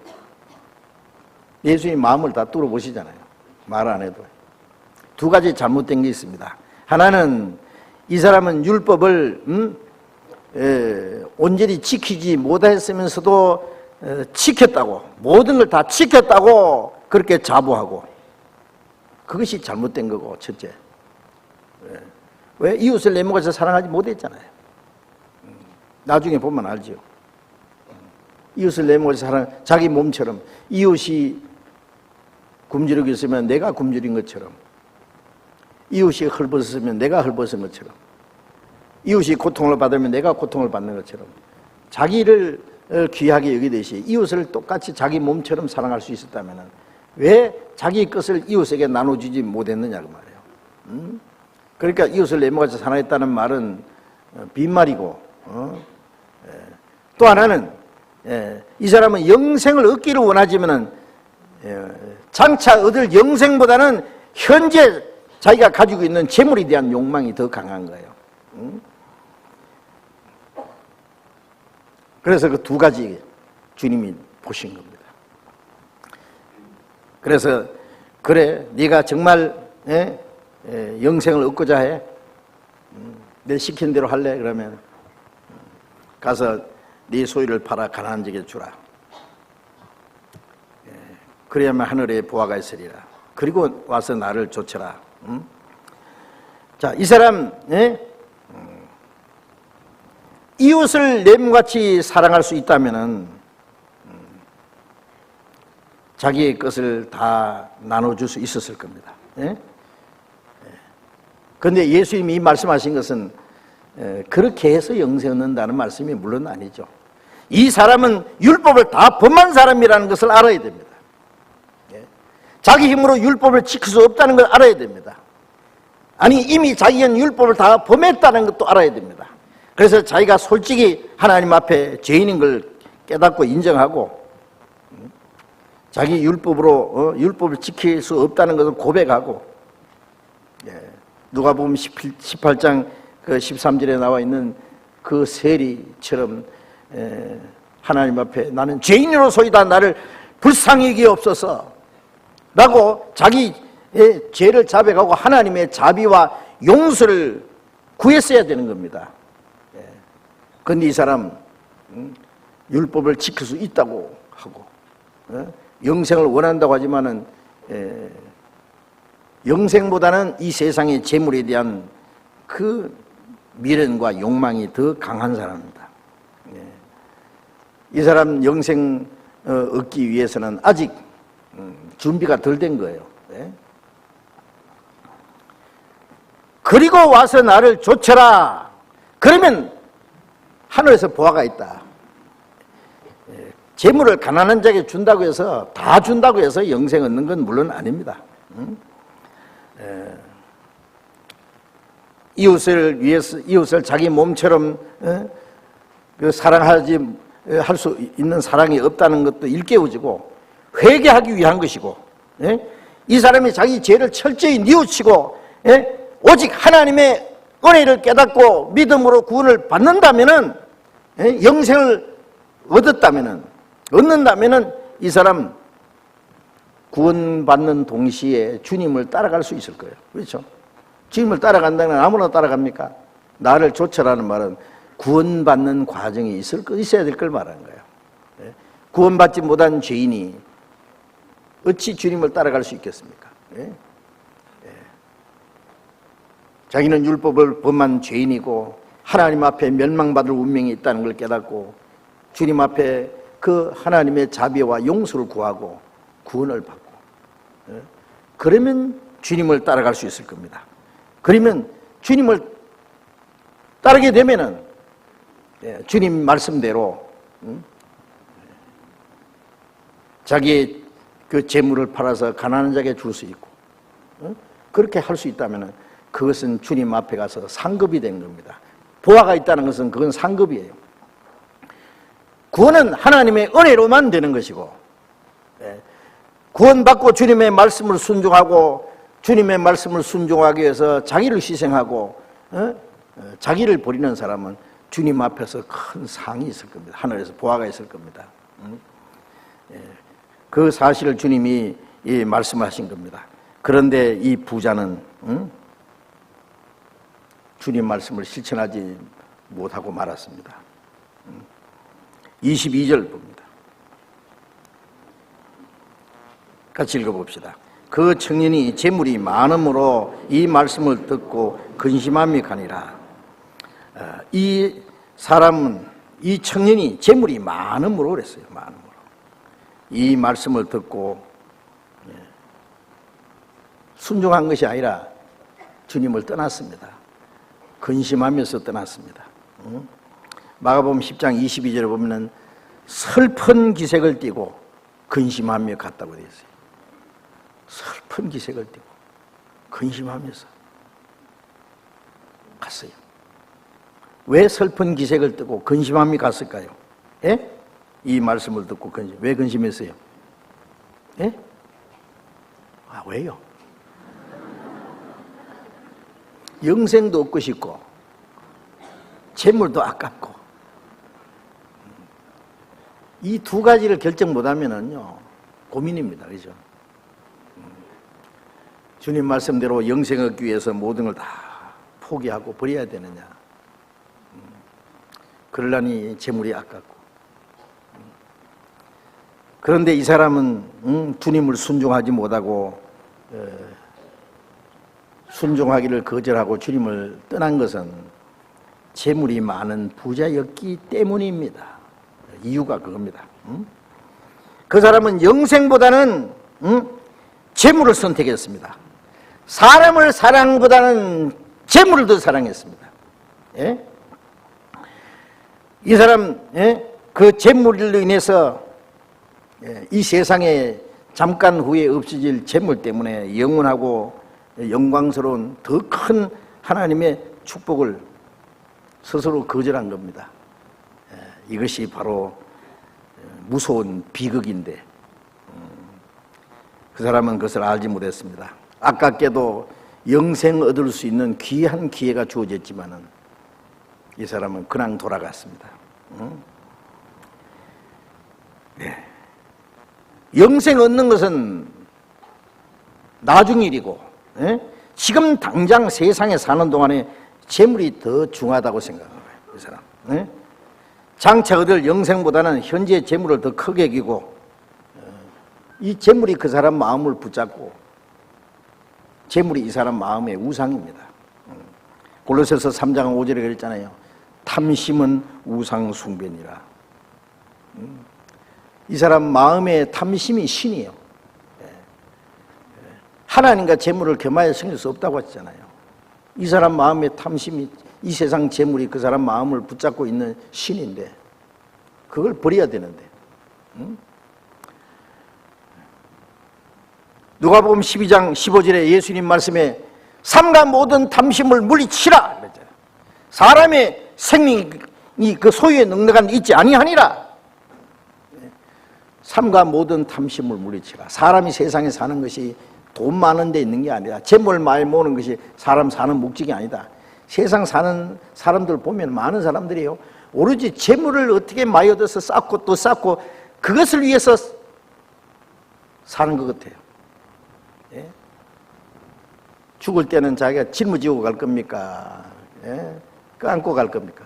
예수님 마음을 다 뚫어보시잖아요. 말 안 해도. 2가지 잘못된 게 있습니다. 하나는 이 사람은 율법을 온전히 지키지 못했으면서도 지켰다고, 모든 걸 다 지켰다고 그렇게 자부하고, 그것이 잘못된 거고. 첫째, 왜 이웃을 내 몸같이 사랑하지 못했잖아요. 나중에 보면 알죠. 이웃을 내 몸같이 사랑, 자기 몸처럼. 이웃이 굶주리고 있으면 내가 굶주린 것처럼, 이웃이 헐벗었으면 내가 헐벗은 것처럼, 이웃이 고통을 받으면 내가 고통을 받는 것처럼, 자기를 귀하게 여기듯이 이웃을 똑같이 자기 몸처럼 사랑할 수 있었다면 왜 자기 것을 이웃에게 나눠주지 못했느냐 그 말이에요. 그러니까 이웃을 내 몸같이 사랑했다는 말은 빈말이고, 또 하나는 이 사람은 영생을 얻기를 원하지만은 장차 얻을 영생보다는 현재 자기가 가지고 있는 재물에 대한 욕망이 더 강한 거예요. 그래서 그 두 가지 주님이 보신 겁니다. 그래서 그래, 네가 정말 영생을 얻고자 해? 내 시킨 대로 할래? 그러면 가서 네 소유를 팔아 가난한 자에게 주라. 그래야만 하늘에 보화가 있으리라. 그리고 와서 나를 좇으라. 자, 이 사람 이웃을 내 몸같이 사랑할 수 있다면은 자기의 것을 다 나눠줄 수 있었을 겁니다. 그런데 예수님이 말씀하신 것은 그렇게 해서 영생 얻는다는 말씀이 물론 아니죠. 이 사람은 율법을 다 범한 사람이라는 것을 알아야 됩니다. 자기 힘으로 율법을 지킬 수 없다는 걸 알아야 됩니다. 아니, 이미 자기는 율법을 다 범했다는 것도 알아야 됩니다. 그래서 자기가 솔직히 하나님 앞에 죄인인 걸 깨닫고 인정하고, 자기 율법으로 율법을 지킬 수 없다는 것을 고백하고, 누가복음 18장 그 13절에 나와 있는 그 세리처럼 하나님 앞에 나는 죄인으로소이다, 나를 불쌍히 여기옵소서 라고 자기의 죄를 자백하고 하나님의 자비와 용서를 구했어야 되는 겁니다. 그런데 이 사람 율법을 지킬 수 있다고 하고 영생을 원한다고 하지만은 영생보다는 이 세상의 재물에 대한 그 미련과 욕망이 더 강한 사람입니다. 이 사람 영생 얻기 위해서는 아직 준비가 덜 된 거예요. 그리고 와서 나를 좇으라. 그러면 하늘에서 보화가 있다. 재물을 가난한 자에게 준다고 해서, 다 준다고 해서 영생 얻는 건 물론 아닙니다. 이웃을 위해서, 이웃을 자기 몸처럼 사랑하지 할 수 있는 사랑이 없다는 것도 일깨워지고 회개하기 위한 것이고, 이 사람이 자기 죄를 철저히 뉘우치고 오직 하나님의 은혜를 깨닫고 믿음으로 구원을 받는다면은, 영생을 얻는다면은 이 사람 구원받는 동시에 주님을 따라갈 수 있을 거예요. 그렇죠? 주님을 따라간다면 아무나 따라갑니까? 나를 좇으라는 말은 구원받는 과정이 있어야 될 걸 말하는 거예요. 구원받지 못한 죄인이 어찌 주님을 따라갈 수 있겠습니까? 자기는 율법을 범한 죄인이고 하나님 앞에 멸망받을 운명이 있다는 걸 깨닫고 주님 앞에 그 하나님의 자비와 용서를 구하고 구원을 받고, 그러면 주님을 따라갈 수 있을 겁니다. 그러면 주님을 따르게 되면은 주님 말씀대로 자기의 그 재물을 팔아서 가난한 자에게 줄 수 있고, 그렇게 할 수 있다면은 그것은 주님 앞에 가서 상급이 된 겁니다. 보화가 있다는 것은 그건 상급이에요. 구원은 하나님의 은혜로만 되는 것이고, 구원받고 주님의 말씀을 순종하고 주님의 말씀을 순종하기 위해서 자기를 희생하고 자기를 버리는 사람은 주님 앞에서 큰 상이 있을 겁니다. 하늘에서 보화가 있을 겁니다. 그 사실을 주님이 말씀하신 겁니다. 그런데 이 부자는 주님 말씀을 실천하지 못하고 말았습니다. 22절 봅니다. 같이 읽어봅시다. 그 청년이 재물이 많음으로 이 말씀을 듣고 근심함이 가니라. 이 사람은 이 청년이 재물이 많음으로 그랬어요. 많음으로. 이 말씀을 듣고 순종한 것이 아니라 주님을 떠났습니다. 근심하면서 떠났습니다. 마가복음 10장 22절에 보면은 슬픈 기색을 띠고 근심하며 갔다고 되어 있어요. 슬픈 기색을 띠고 근심하면서 갔어요. 왜 슬픈 기색을 띠고 근심하며 갔을까요? 예? 이 말씀을 듣고 왜 근심했어요? 예? 아, 왜요? 영생도 얻고 싶고 재물도 아깝고 이 두 가지를 결정 못하면은요 고민입니다. 그죠? 주님 말씀대로 영생 얻기 위해서 모든 걸 다 포기하고 버려야 되느냐? 그러려니 재물이 아깝고. 그런데 이 사람은 주님을 순종하지 못하고 순종하기를 거절하고 주님을 떠난 것은 재물이 많은 부자였기 때문입니다. 이유가 그겁니다. 그 사람은 영생보다는 재물을 선택했습니다. 사람을 사랑보다는 재물을 더 사랑했습니다. 예? 이 사람 그 재물로 인해서 이 세상에 잠깐 후에 없어질 재물 때문에 영원하고 영광스러운 더 큰 하나님의 축복을 스스로 거절한 겁니다. 이것이 바로 무서운 비극인데 그 사람은 그것을 알지 못했습니다. 아깝게도 영생 얻을 수 있는 귀한 기회가 주어졌지만은 이 사람은 그냥 돌아갔습니다. 네. 영생 얻는 것은 나중 일이고 지금 당장 세상에 사는 동안에 재물이 더 중요하다고 생각하는 거예요. 이 사람. 장차 얻을 영생보다는 현재 재물을 더 크게 여기고 이 재물이 그 사람 마음을 붙잡고 재물이 이 사람 마음의 우상입니다. 골로새서 3장 5절에 그랬잖아요. 탐심은 우상 숭배니라. 이 사람 마음의 탐심이 신이에요. 하나님과 재물을 겸하여 섬길 수 없다고 했잖아요. 이 사람 마음의 탐심이 이 세상 재물이 그 사람 마음을 붙잡고 있는 신인데 그걸 버려야 되는데 누가복음 12장 15절에 예수님 말씀에 삼가 모든 탐심을 물리치라 그랬잖아요. 사람의 생명이 그 소유에 넉넉한 데 있지 아니하니라. 삼가 모든 탐심을 물리치라. 사람이 세상에 사는 것이 돈 많은 데 있는 게 아니라 재물 많이 모으는 것이 사람 사는 목적이 아니다. 세상 사는 사람들 보면 많은 사람들이요 오로지 재물을 어떻게 많이 얻어서 쌓고 또 쌓고 그것을 위해서 사는 것 같아요. 예? 죽을 때는 자기가 짊어지고 갈 겁니까? 예? 안고 갈 겁니까?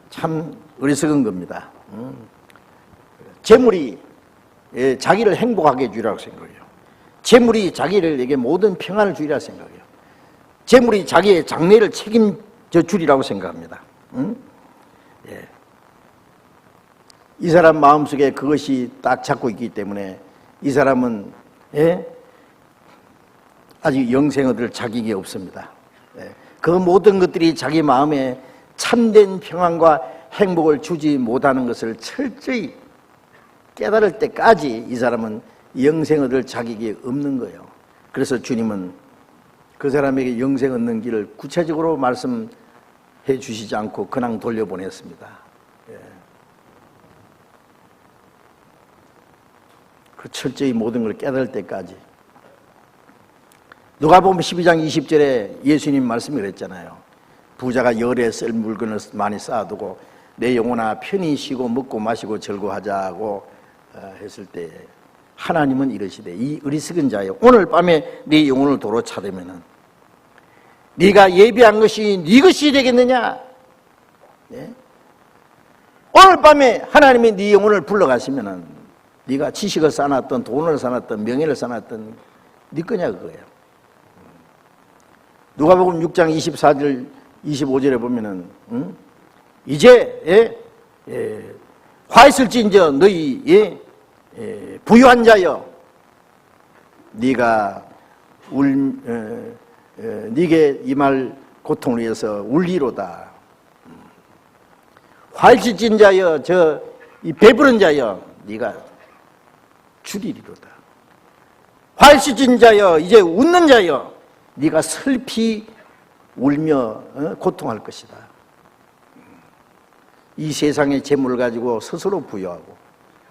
참 어리석은 겁니다. 재물이 자기를 행복하게 해주리라고 생각해요. 재물이 자기에게 모든 평안을 주리라고 생각해요. 재물이 자기의 장래를 책임져 주리라고 생각합니다. 예. 이 사람 마음속에 그것이 딱 잡고 있기 때문에 이 사람은 아직 영생 얻을 자격이 없습니다. 그 모든 것들이 자기 마음에 참된 평안과 행복을 주지 못하는 것을 철저히 깨달을 때까지 이 사람은 영생 얻을 자격이 없는 거예요. 그래서 주님은 그 사람에게 영생 얻는 길을 구체적으로 말씀해 주시지 않고 그냥 돌려보냈습니다. 그 철저히 모든 걸 깨달을 때까지. 누가복음 12장 20절에 예수님 말씀이 그랬잖아요. 부자가 열에 쓸 물건을 많이 쌓아두고 내 영혼아 편히 쉬고 먹고 마시고 즐거워하자고 했을 때 하나님은 이러시되 이 어리석은 자여 오늘 밤에 네 영혼을 도로 차되면은 네가 예비한 것이 네 것이 되겠느냐? 네? 오늘 밤에 하나님이 네 영혼을 불러가시면은 네가 지식을 쌓아놨던 돈을 쌓아놨던 명예를 쌓아놨던 네 거냐 그거예요. 누가복음 6장 24절 25절에 보면은 이제 화 있을진저 너희 부유한 자여, 네가 네게 임할 고통을 위해서 울리로다. 화 있을진 자여, 이 배부른 자여, 네가 줄이리로다. 화 있을진 자여, 이제 웃는 자여, 네가 슬피 울며 고통할 것이다. 이 세상의 재물을 가지고 스스로 부여하고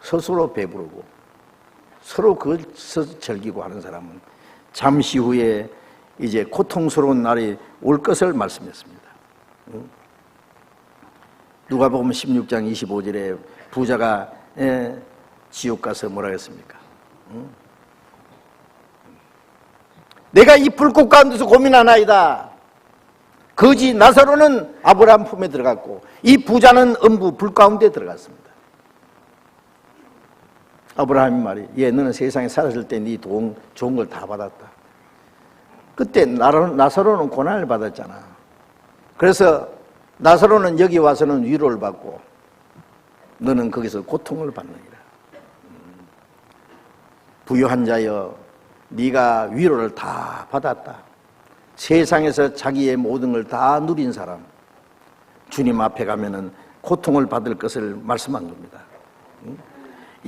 스스로 배부르고 서로 그것을 즐기고 하는 사람은 잠시 후에 이제 고통스러운 날이 올 것을 말씀했습니다. 누가복음 16장 25절에 부자가 지옥 가서 뭐라 했습니까? 내가 이 불꽃 가운데서 고민하나이다. 거지 나사로는 아브라함 품에 들어갔고 이 부자는 음부 불 가운데 들어갔습니다. 아브라함이 말이, 너는 세상에 살았을 때 네 좋은 걸 다 받았다. 그때 나사로는 고난을 받았잖아. 그래서 나사로는 여기 와서는 위로를 받고 너는 거기서 고통을 받느니라. 부유한 자여, 네가 위로를 다 받았다. 세상에서 자기의 모든 걸 다 누린 사람, 주님 앞에 가면은 고통을 받을 것을 말씀한 겁니다.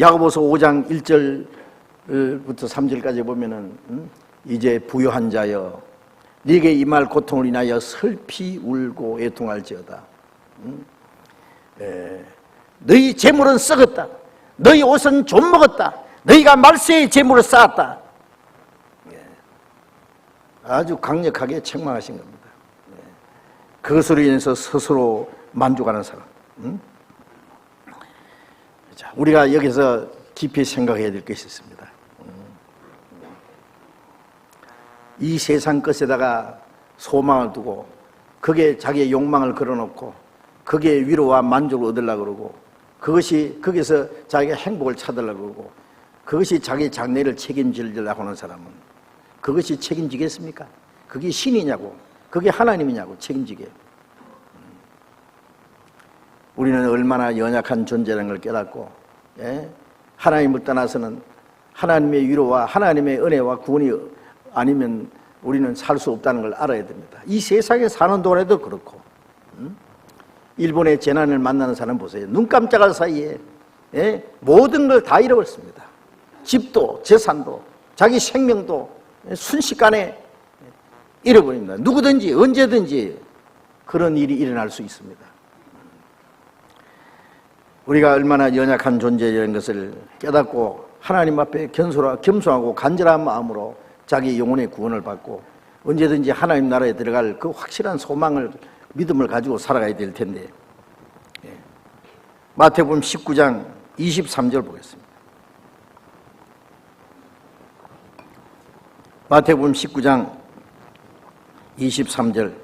야고보서 5장 1절부터 3절까지 보면은 이제 부유한 자여, 네게 임할 고통을 인하여 슬피 울고 애통할지어다. 너희 재물은 썩었다. 너희 옷은 좀 먹었다. 너희가 말세의 재물을 쌓았다. 아주 강력하게 책망하신 겁니다. 그것으로 인해서 스스로 만족하는 사람. 자, 우리가 여기서 깊이 생각해야 될 것이 있습니다. 이 세상 것에다가 소망을 두고 거기에 자기의 욕망을 걸어놓고 거기에 위로와 만족을 얻으려고 그러고 거기서 자기가 행복을 찾으려고 그러고 그것이 자기 장래를 책임지려고 하는 사람은 그것이 책임지겠습니까? 그게 신이냐고, 그게 하나님이냐고 책임지게. 우리는 얼마나 연약한 존재라는 걸 깨닫고 하나님을 떠나서는 하나님의 위로와 하나님의 은혜와 구원이 아니면 우리는 살 수 없다는 걸 알아야 됩니다. 이 세상에 사는 동안에도 그렇고 일본의 재난을 만나는 사람 보세요. 눈 깜짝할 사이에 모든 걸 다 잃어버렸습니다. 집도 재산도 자기 생명도 순식간에 잃어버립니다. 누구든지 언제든지 그런 일이 일어날 수 있습니다. 우리가 얼마나 연약한 존재라는 것을 깨닫고 하나님 앞에 겸손하고 간절한 마음으로 자기 영혼의 구원을 받고 언제든지 하나님 나라에 들어갈 그 확실한 소망을, 믿음을 가지고 살아가야 될 텐데, 마태복음 19장 23절 보겠습니다. 마태복음 19장 23절,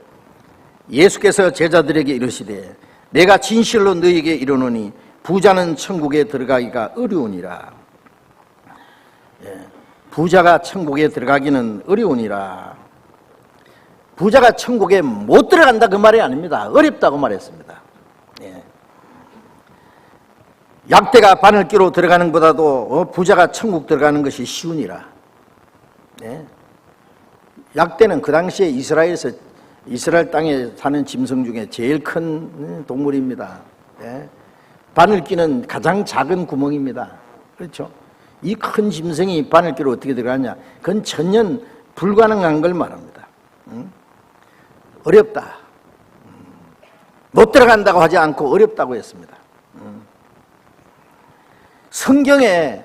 예수께서 제자들에게 이르시되 내가 진실로 너희에게 이르노니 부자는 천국에 들어가기가 어려우니라. 부자가 천국에 들어가기는 어려우니라. 부자가 천국에 못 들어간다 그 말이 아닙니다. 어렵다고 말했습니다. 약대가 바늘기로 들어가는 것보다도 부자가 천국 들어가는 것이 쉬우니라. 약대는 그 당시에 이스라엘 땅에 사는 짐승 중에 제일 큰 동물입니다. 바늘기는 가장 작은 구멍입니다. 그렇죠? 이 큰 짐승이 바늘기로 어떻게 들어가냐? 그건 전혀 불가능한 걸 말합니다. 어렵다. 못 들어간다고 하지 않고 어렵다고 했습니다. 성경에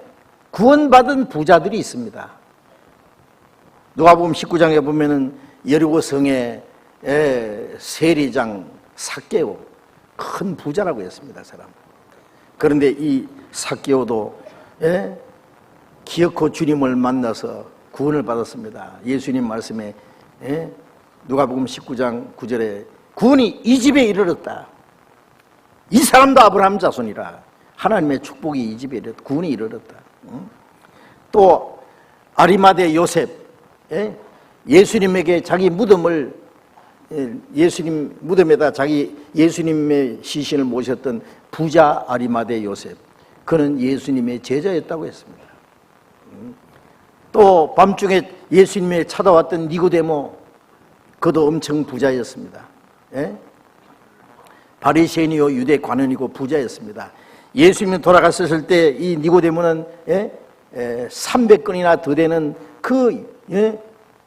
구원받은 부자들이 있습니다. 누가복음 19장에 보면은 여리고 성의 세리장 삭개오, 큰 부자라고 했습니다, 사람. 그런데 이 삭개오도 기어코 주님을 만나서 구원을 받았습니다. 예수님 말씀에 누가복음 19장 9절에 구원이 이 집에 이르렀다. 이 사람도 아브라함 자손이라. 하나님의 축복이 이 집에 이르렀다. 구원이 이르렀다. 또 아리마대 요셉, 예수님에게 자기 무덤을 예수님 무덤에다 자기 예수님의 시신을 모셨던 부자 아리마대 요셉, 그는 예수님의 제자였다고 했습니다. 또 밤중에 예수님의 찾아왔던 니고데모, 그도 엄청 부자였습니다. 예? 바리새인이요 유대 관원이고 부자였습니다. 예수님이 돌아갔을 때 이 니고데모는 300건이나 더 되는 그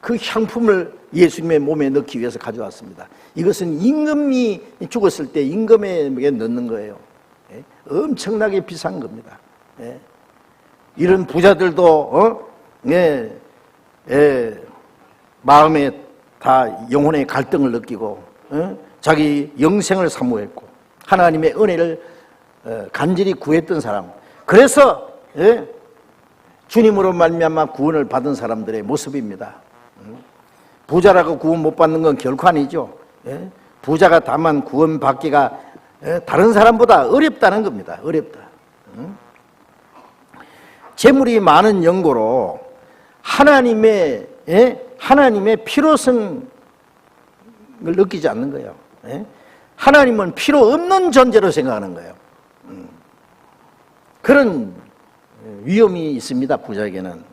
향품을 예수님의 몸에 넣기 위해서 가져왔습니다. 이것은 임금이 죽었을 때 임금에 넣는 거예요. 엄청나게 비싼 겁니다. 이런 부자들도 마음에 다 영혼의 갈등을 느끼고 자기 영생을 사모했고 하나님의 은혜를 간절히 구했던 사람, 그래서 주님으로 말미암아 구원을 받은 사람들의 모습입니다. 부자라고 구원 못 받는 건 결코 아니죠. 부자가 다만 구원 받기가 다른 사람보다 어렵다는 겁니다. 어렵다. 재물이 많은 연고로 하나님의 필요성을 느끼지 않는 거예요. 하나님은 필요 없는 존재로 생각하는 거예요. 그런 위험이 있습니다. 부자에게는.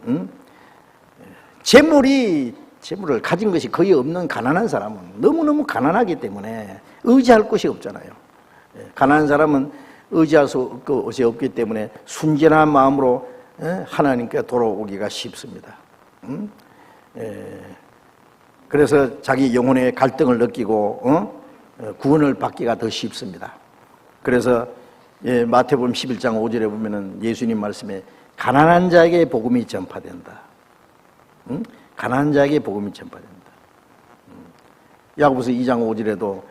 재물을 가진 것이 거의 없는 가난한 사람은 너무너무 가난하기 때문에 의지할 곳이 없잖아요. 가난한 사람은 의지할 곳이 없기 때문에 순전한 마음으로 하나님께 돌아오기가 쉽습니다. 그래서 자기 영혼의 갈등을 느끼고 구원을 받기가 더 쉽습니다. 그래서 마태복음 11장 5절에 보면은 예수님 말씀에 가난한 자에게 복음이 전파된다. 가난한 자에게 복음이 전파된다. 야고보서 2장 5절에도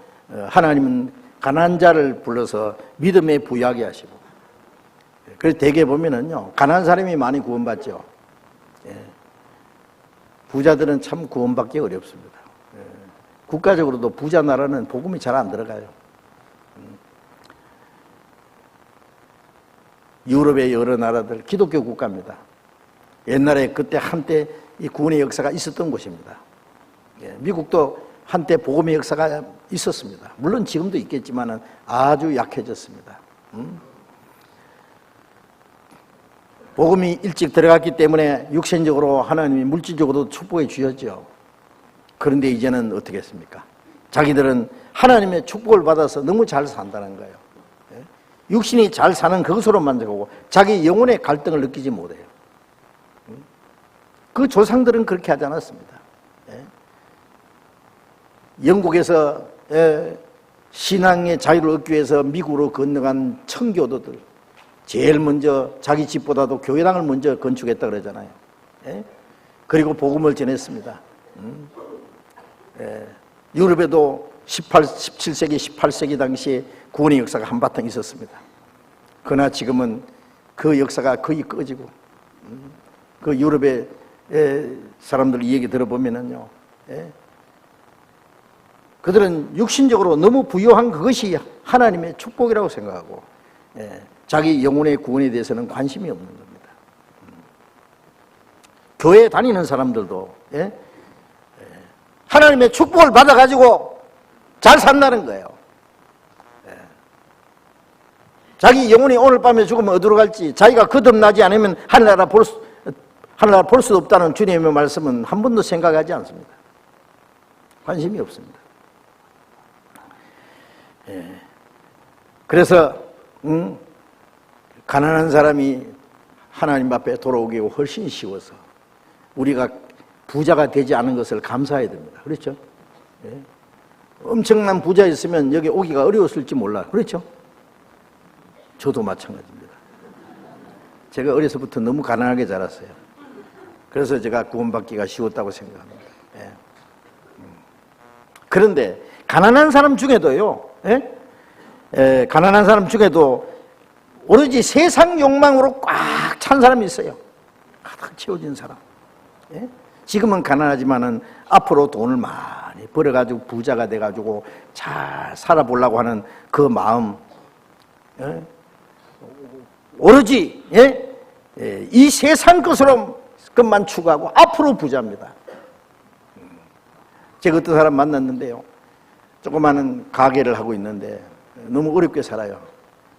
하나님은 가난한 자를 불러서 믿음에 부유하게 하시고, 그래서 대개 보면은요 가난한 사람이 많이 구원받죠. 부자들은 참 구원받기 어렵습니다. 국가적으로도 부자 나라는 복음이 잘 안 들어가요. 유럽의 여러 나라들 기독교 국가입니다. 옛날에 그때 한때 이 구원의 역사가 있었던 곳입니다. 미국도 한때 복음의 역사가 있었습니다. 물론 지금도 있겠지만 아주 약해졌습니다. 복음이 일찍 들어갔기 때문에 육신적으로 하나님이 물질적으로도 축복해 주셨죠. 그런데 이제는 어떻게 했습니까? 자기들은 하나님의 축복을 받아서 너무 잘 산다는 거예요. 육신이 잘 사는 그것으로 만족하고 자기 영혼의 갈등을 느끼지 못해요. 그 조상들은 그렇게 하지 않았습니다. 영국에서 신앙의 자유를 얻기 위해서 미국으로 건너간 청교도들, 제일 먼저 자기 집보다도 교회당을 먼저 건축했다 그러잖아요. 그리고 복음을 전했습니다. 유럽에도 17세기, 18세기 당시에 구원의 역사가 한바탕 있었습니다. 그러나 지금은 그 역사가 거의 꺼지고, 그 유럽의 사람들 얘기 들어보면은요, 그들은 육신적으로 너무 부유한 그것이 하나님의 축복이라고 생각하고, 자기 영혼의 구원에 대해서는 관심이 없는 겁니다. 교회 다니는 사람들도 하나님의 축복을 받아가지고 잘 산다는 거예요. 자기 영혼이 오늘 밤에 죽으면 어디로 갈지, 자기가 거듭나지 않으면 하늘나라 볼 수도 없다는 주님의 말씀은 한 번도 생각하지 않습니다. 관심이 없습니다. 그래서 가난한 사람이 하나님 앞에 돌아오기 훨씬 쉬워서 우리가 부자가 되지 않은 것을 감사해야 됩니다. 그렇죠? 엄청난 부자였으면 여기 오기가 어려웠을지 몰라. 그렇죠? 저도 마찬가지입니다. 제가 어려서부터 너무 가난하게 자랐어요. 그래서 제가 구원받기가 쉬웠다고 생각합니다. 그런데 가난한 사람 중에도요, 가난한 사람 중에도 오로지 세상 욕망으로 꽉 찬 사람이 있어요. 가득 채워진 사람. 지금은 가난하지만은 앞으로 돈을 많이 벌어가지고 부자가 돼가지고 잘 살아보려고 하는 그 마음, 오로지 이 세상 것만 추구하고 앞으로 부자입니다. 제가 어떤 사람 만났는데요, 조그마한 가게를 하고 있는데 너무 어렵게 살아요.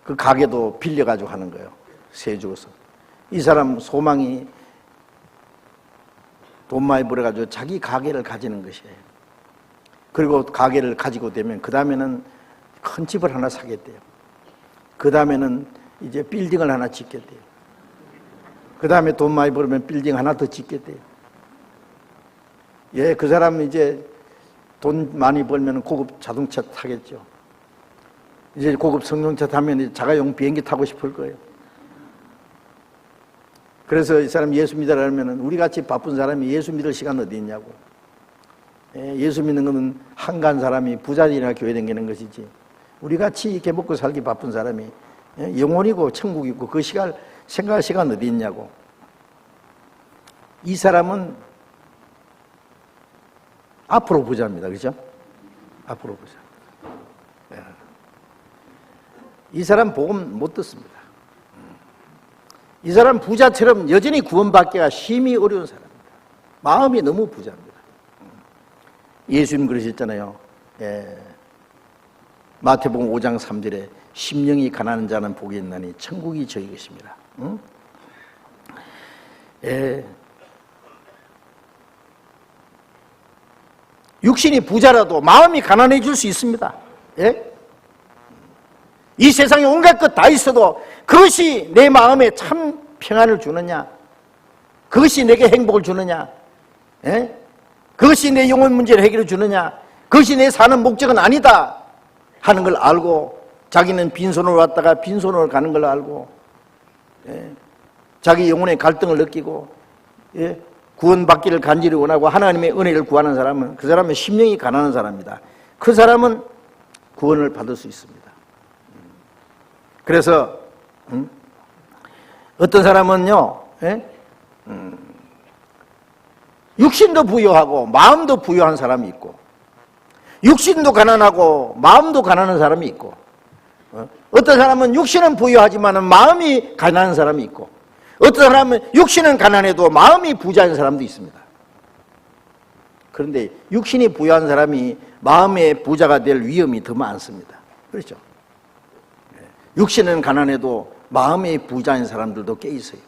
그 가게도 빌려가지고 하는 거예요. 세 주어서. 이 사람 소망이 돈 많이 벌어가지고 자기 가게를 가지는 것이에요. 그리고 가게를 가지고 되면 그 다음에는 큰 집을 하나 사겠대요. 그 다음에는 이제 빌딩을 하나 짓겠대요. 그 다음에 돈 많이 벌면 빌딩 하나 더 짓겠대요. 예, 그 사람은 이제 돈 많이 벌면 고급 자동차 타겠죠. 이제 고급 승용차 타면 자가용 비행기 타고 싶을 거예요. 그래서 이 사람 예수 믿으라면 우리 같이 바쁜 사람이 예수 믿을 시간 어디 있냐고. 예수 믿는 것은 한가한 사람이 부자들이나 교회 다니는 것이지 우리 같이 이렇게 먹고 살기 바쁜 사람이 영혼이고 천국이 있고 그 시간 생각할 시간 어디 있냐고. 이 사람은 앞으로 부자입니다. 그죠? 앞으로 부자. 이 사람 복음 못 듣습니다. 이 사람 부자처럼 여전히 구원받기가 심히 어려운 사람입니다. 마음이 너무 부자입니다. 예수님 그러셨잖아요. 마태복음 5장 3절에 심령이 가난한 자는 복이 있나니 천국이 저희 것입니다. 응? 육신이 부자라도 마음이 가난해질 수 있습니다. 예? 이 세상에 온갖 것 다 있어도 그것이 내 마음에 참 평안을 주느냐? 그것이 내게 행복을 주느냐? 예? 그것이 내 영혼 문제를 해결해 주느냐? 그것이 내 사는 목적은 아니다 하는 걸 알고 자기는 빈손으로 왔다가 빈손으로 가는 걸 알고 자기 영혼의 갈등을 느끼고 구원받기를 간절히 원하고 하나님의 은혜를 구하는 사람은 그 사람은 심령이 가난한 사람입니다. 그 사람은 구원을 받을 수 있습니다. 그래서 어떤 사람은요 육신도 부유하고 마음도 부유한 사람이 있고 육신도 가난하고 마음도 가난한 사람이 있고 어떤 사람은 육신은 부유하지만 마음이 가난한 사람이 있고 어떤 사람은 육신은 가난해도 마음이 부자인 사람도 있습니다. 그런데 육신이 부유한 사람이 마음의 부자가 될 위험이 더 많습니다. 그렇죠? 육신은 가난해도 마음의 부자인 사람들도 꽤 있어요.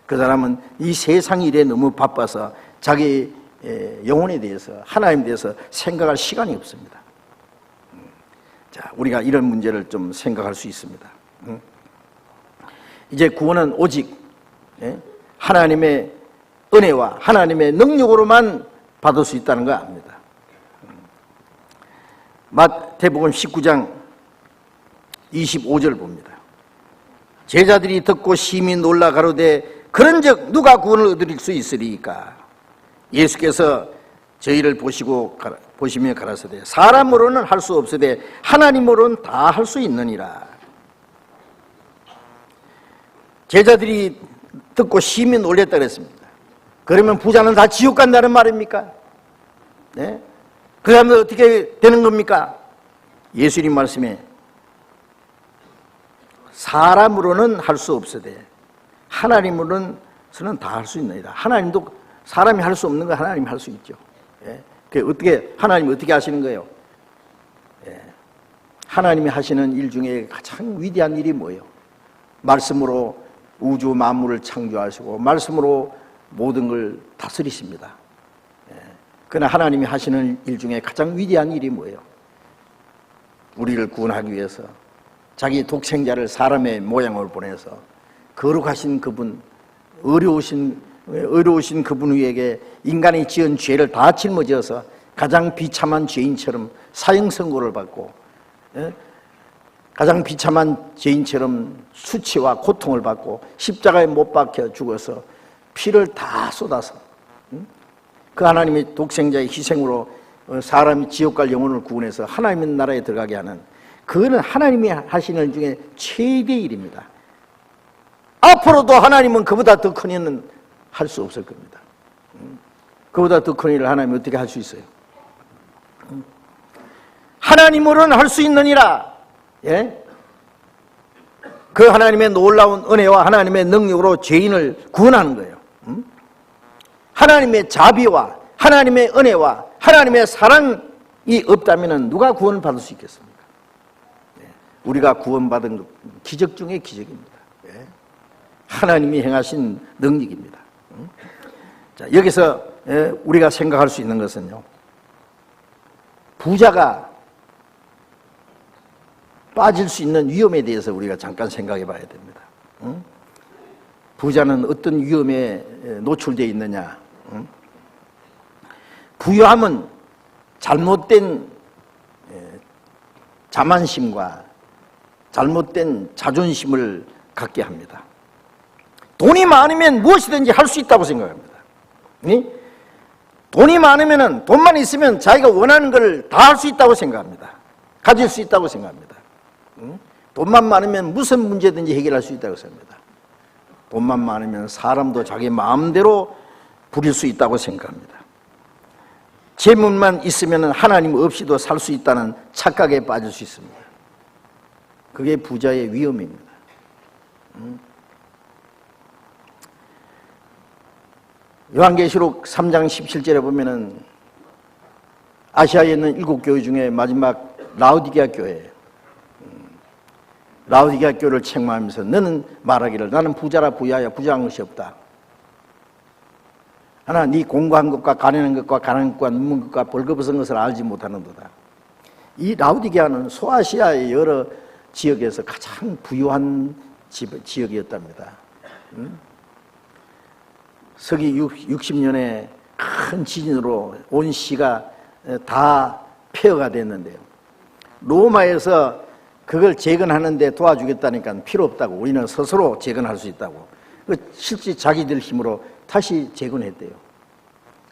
그 사람은 이 세상 일에 너무 바빠서 자기 영혼에 대해서 하나님에 대해서 생각할 시간이 없습니다. 자, 우리가 이런 문제를 좀 생각할 수 있습니다. 이제 구원은 오직 하나님의 은혜와 하나님의 능력으로만 받을 수 있다는 걸 압니다. 마태복음 19장 25절 봅니다. 제자들이 듣고 심히 놀라 가로되 그런즉 누가 구원을 얻을 수 있으리까? 예수께서 저희를 보시며 가라사대 사람으로는 할 수 없으되 하나님으로는 다 할 수 있느니라. 제자들이 듣고 심히 놀랬다 그랬습니다. 그러면 부자는 다 지옥 간다는 말입니까? 네? 그 다음에 어떻게 되는 겁니까? 예수님 말씀에 사람으로는 할 수 없으되 하나님으로는 다 할 수 있느니라. 하나님도 사람이 할 수 없는 거 하나님이 할 수 있죠. 예? 어떻게 하나님이 어떻게 하시는 거예요? 예. 하나님이 하시는 일 중에 가장 위대한 일이 뭐예요? 말씀으로 우주 만물을 창조하시고 말씀으로 모든 걸 다스리십니다. 예. 그러나 하나님이 하시는 일 중에 가장 위대한 일이 뭐예요? 우리를 구원하기 위해서 자기 독생자를 사람의 모양으로 보내서 거룩하신 그분, 의로우신 그분 위에게 인간이 지은 죄를 다 짊어져서 가장 비참한 죄인처럼 사형선고를 받고 가장 비참한 죄인처럼 수치와 고통을 받고 십자가에 못 박혀 죽어서 피를 다 쏟아서 그 하나님의 독생자의 희생으로 사람이 지옥 갈 영혼을 구원해서 하나님의 나라에 들어가게 하는 그거는 하나님이 하시는 일 중에 최대의 일입니다. 앞으로도 하나님은 그보다 더 큰 일은 할 수 없을 겁니다. 그보다 더 큰 일을 하나님이 어떻게 할 수 있어요? 하나님으로는 할 수 있느니라. 예? 그 하나님의 놀라운 은혜와 하나님의 능력으로 죄인을 구원하는 거예요. 하나님의 자비와 하나님의 은혜와 하나님의 사랑이 없다면 누가 구원을 받을 수 있겠습니까? 우리가 구원받은 기적 중의 기적입니다. 하나님이 행하신 능력입니다. 자, 여기서 우리가 생각할 수 있는 것은요, 부자가 빠질 수 있는 위험에 대해서 우리가 잠깐 생각해 봐야 됩니다. 부자는 어떤 위험에 노출되어 있느냐? 부유함은 잘못된 자만심과 잘못된 자존심을 갖게 합니다. 돈이 많으면 무엇이든지 할 수 있다고 생각합니다. 돈이 많으면, 돈만 있으면 자기가 원하는 걸 다 할 수 있다고 생각합니다. 가질 수 있다고 생각합니다. 돈만 많으면 무슨 문제든지 해결할 수 있다고 생각합니다. 돈만 많으면 사람도 자기 마음대로 부릴 수 있다고 생각합니다. 재물만 있으면 하나님 없이도 살 수 있다는 착각에 빠질 수 있습니다. 그게 부자의 위험입니다. 요한계시록 3장 17절에 보면은 아시아에 있는 7교회 중에 마지막 라오디게아 교회, 라오디게아 교회를 책망하면서 너는 말하기를 나는 부자라 부유하여 부자한 것이 없다. 하나 네 공부한 것과 가련한 것과 가난한 것과 눈먼 것과 벌거벗은 것을 알지 못하는도다. 이 라오디게아는 소아시아의 여러 지역에서 가장 부유한 지역이었답니다. 서기 60년에 큰 지진으로 온 시가 다 폐허가 됐는데요, 로마에서 그걸 재건하는데 도와주겠다니까 필요 없다고, 우리는 스스로 재건할 수 있다고, 실제 자기들 힘으로 다시 재건했대요.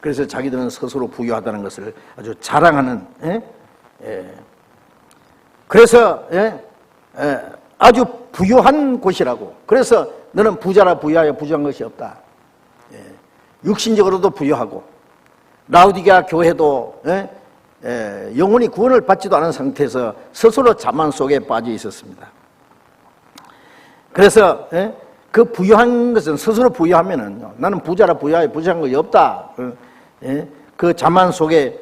그래서 자기들은 스스로 부유하다는 것을 아주 자랑하는, 그래서 아주 부유한 곳이라고. 그래서 너는 부자라 부유하여 부유한 것이 없다. 육신적으로도 부유하고, 라오디게아 교회도 영원히 구원을 받지도 않은 상태에서 스스로 자만 속에 빠져 있었습니다. 그래서 그 부유한 것은, 스스로 부유하면은 나는 부자라 부유하여 부유한 것이 없다, 그 자만 속에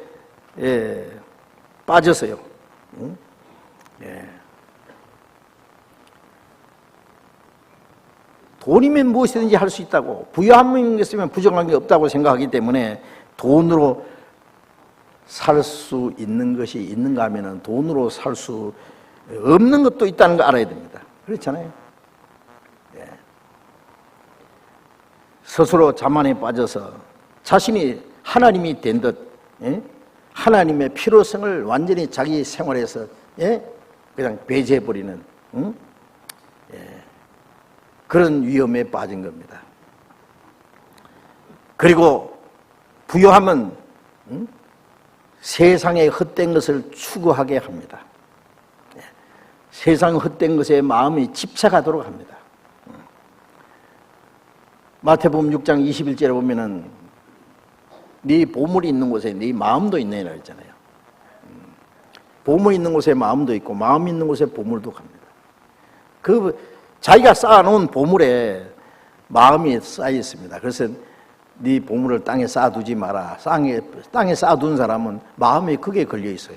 빠져서요. 돈이면 무엇이든지 할 수 있다고, 부유함이 있으면 부정한 게 없다고 생각하기 때문에 돈으로 살 수 있는 것이 있는가 하면은 돈으로 살 수 없는 것도 있다는 거 알아야 됩니다. 그렇잖아요. 스스로 자만에 빠져서 자신이 하나님이 된 듯, 하나님의 필요성을 완전히 자기 생활에서 그냥 배제해버리는 그런 위험에 빠진 겁니다. 그리고 부유함은 세상의 헛된 것을 추구하게 합니다. 세상 헛된 것에 마음이 집착하도록 합니다. 마태복음 6장 21절에 보면은 네 보물이 있는 곳에 네 마음도 있네라 했잖아요. 보물 있는 곳에 마음도 있고 마음 있는 곳에 보물도 갑니다. 그 자기가 쌓아놓은 보물에 마음이 쌓여 있습니다. 그래서 네 보물을 땅에 쌓아두지 마라. 땅에 쌓아둔 사람은 마음이 그게 걸려 있어요.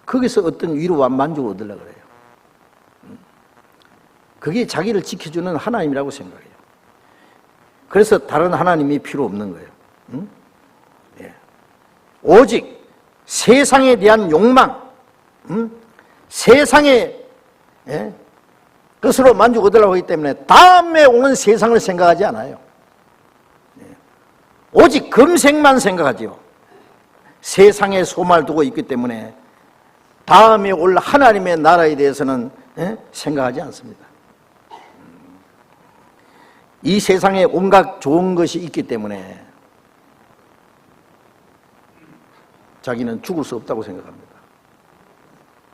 거기서 어떤 위로와 만족을 얻으려고 그래요. 그게 자기를 지켜주는 하나님이라고 생각해요. 그래서 다른 하나님이 필요 없는 거예요. 오직 세상에 대한 욕망, 세상의 것으로 만족 얻으려고 하기 때문에 다음에 오는 세상을 생각하지 않아요. 오직 금생만 생각하지요. 세상에 소망을 두고 있기 때문에 다음에 올 하나님의 나라에 대해서는 생각하지 않습니다. 이 세상에 온갖 좋은 것이 있기 때문에 자기는 죽을 수 없다고 생각합니다.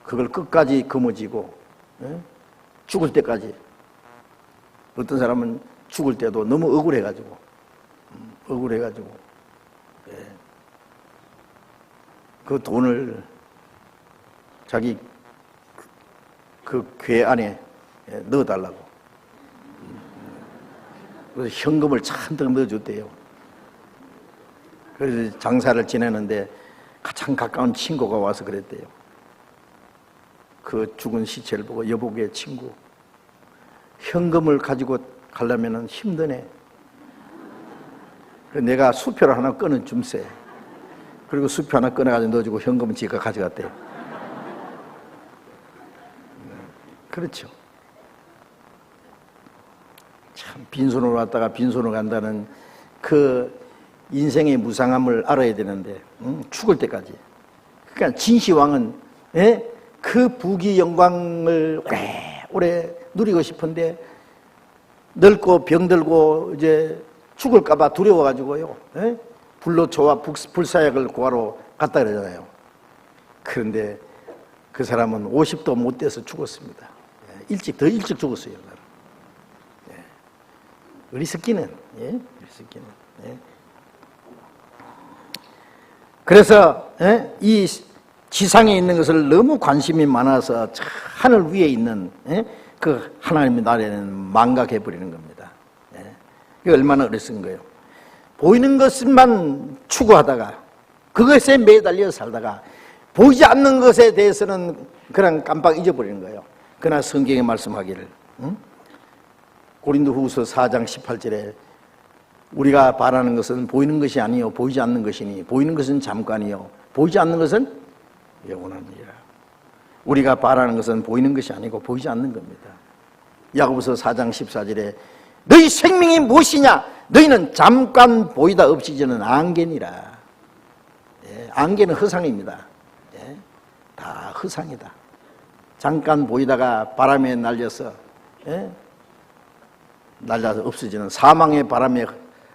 그걸 끝까지 거머쥐고 죽을 때까지. 어떤 사람은 죽을 때도 너무 억울해가지고 그 돈을 자기 그 궤 안에 넣어달라고. 그래서 현금을 잔뜩 넣어줬대요. 그래서 장사를 지내는데 가장 가까운 친구가 와서 그랬대요. 그 죽은 시체를 보고 여보게 친구, 현금을 가지고 가려면 힘드네. 내가 수표를 하나 꺼내 줌세. 그리고 수표 하나 꺼내가지고 넣어주고 현금은 지가 가져갔대요. 그렇죠. 참 빈손으로 왔다가 빈손으로 간다는 그 인생의 무상함을 알아야 되는데 죽을 때까지. 그러니까 진시황은 그 부귀 영광을 오래 누리고 싶은데 늙고 병들고 이제 죽을까봐 두려워가지고요. 불로초와 불사약을 구하러 갔다 그러잖아요. 그런데 그 사람은 50도 못 돼서 죽었습니다. 더 일찍 죽었어요. 어리석기는, 어리석기는. 그래서 이 지상에 있는 것을 너무 관심이 많아서 하늘 위에 있는 그 하나님의 나라에는 망각해버리는 겁니다. 이게 얼마나 어리석은 거예요. 보이는 것만 추구하다가 그것에 매달려 살다가 보이지 않는 것에 대해서는 그냥 깜빡 잊어버리는 거예요. 그러나 성경에 말씀하기를 고린도후서 4장 18절에 우리가 바라는 것은 보이는 것이 아니요 보이지 않는 것이니 보이는 것은 잠깐이요 보이지 않는 것은 영원합니다. 우리가 바라는 것은 보이는 것이 아니고 보이지 않는 겁니다. 야고보서 4장 14절에 너희 생명이 무엇이냐? 너희는 잠깐 보이다 없어지는 안개니라. 안개는 허상입니다. 다 허상이다. 잠깐 보이다가 바람에 날려서 없어지는 사망의 바람에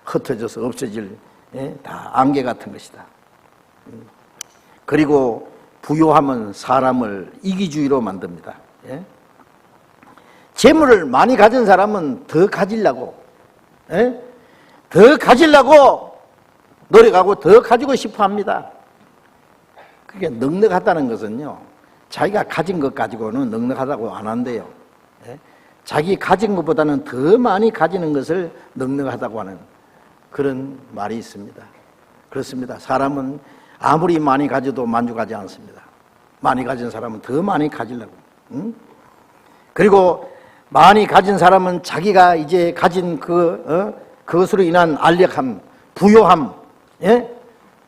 흩어져서 없어질 다 안개 같은 것이다. 그리고 부요함은 사람을 이기주의로 만듭니다. 재물을 많이 가진 사람은 더 가지려고 노력하고 더 가지고 싶어 합니다. 그게 넉넉하다는 것은요, 자기가 가진 것 가지고는 넉넉하다고 안 한대요. 자기 가진 것보다는 더 많이 가지는 것을 넉넉하다고 하는 그런 말이 있습니다. 그렇습니다. 사람은 아무리 많이 가져도 만족하지 않습니다. 많이 가진 사람은 더 많이 가지려고. 그리고 많이 가진 사람은 자기가 이제 가진 그것으로 인한 안력함, 부요함,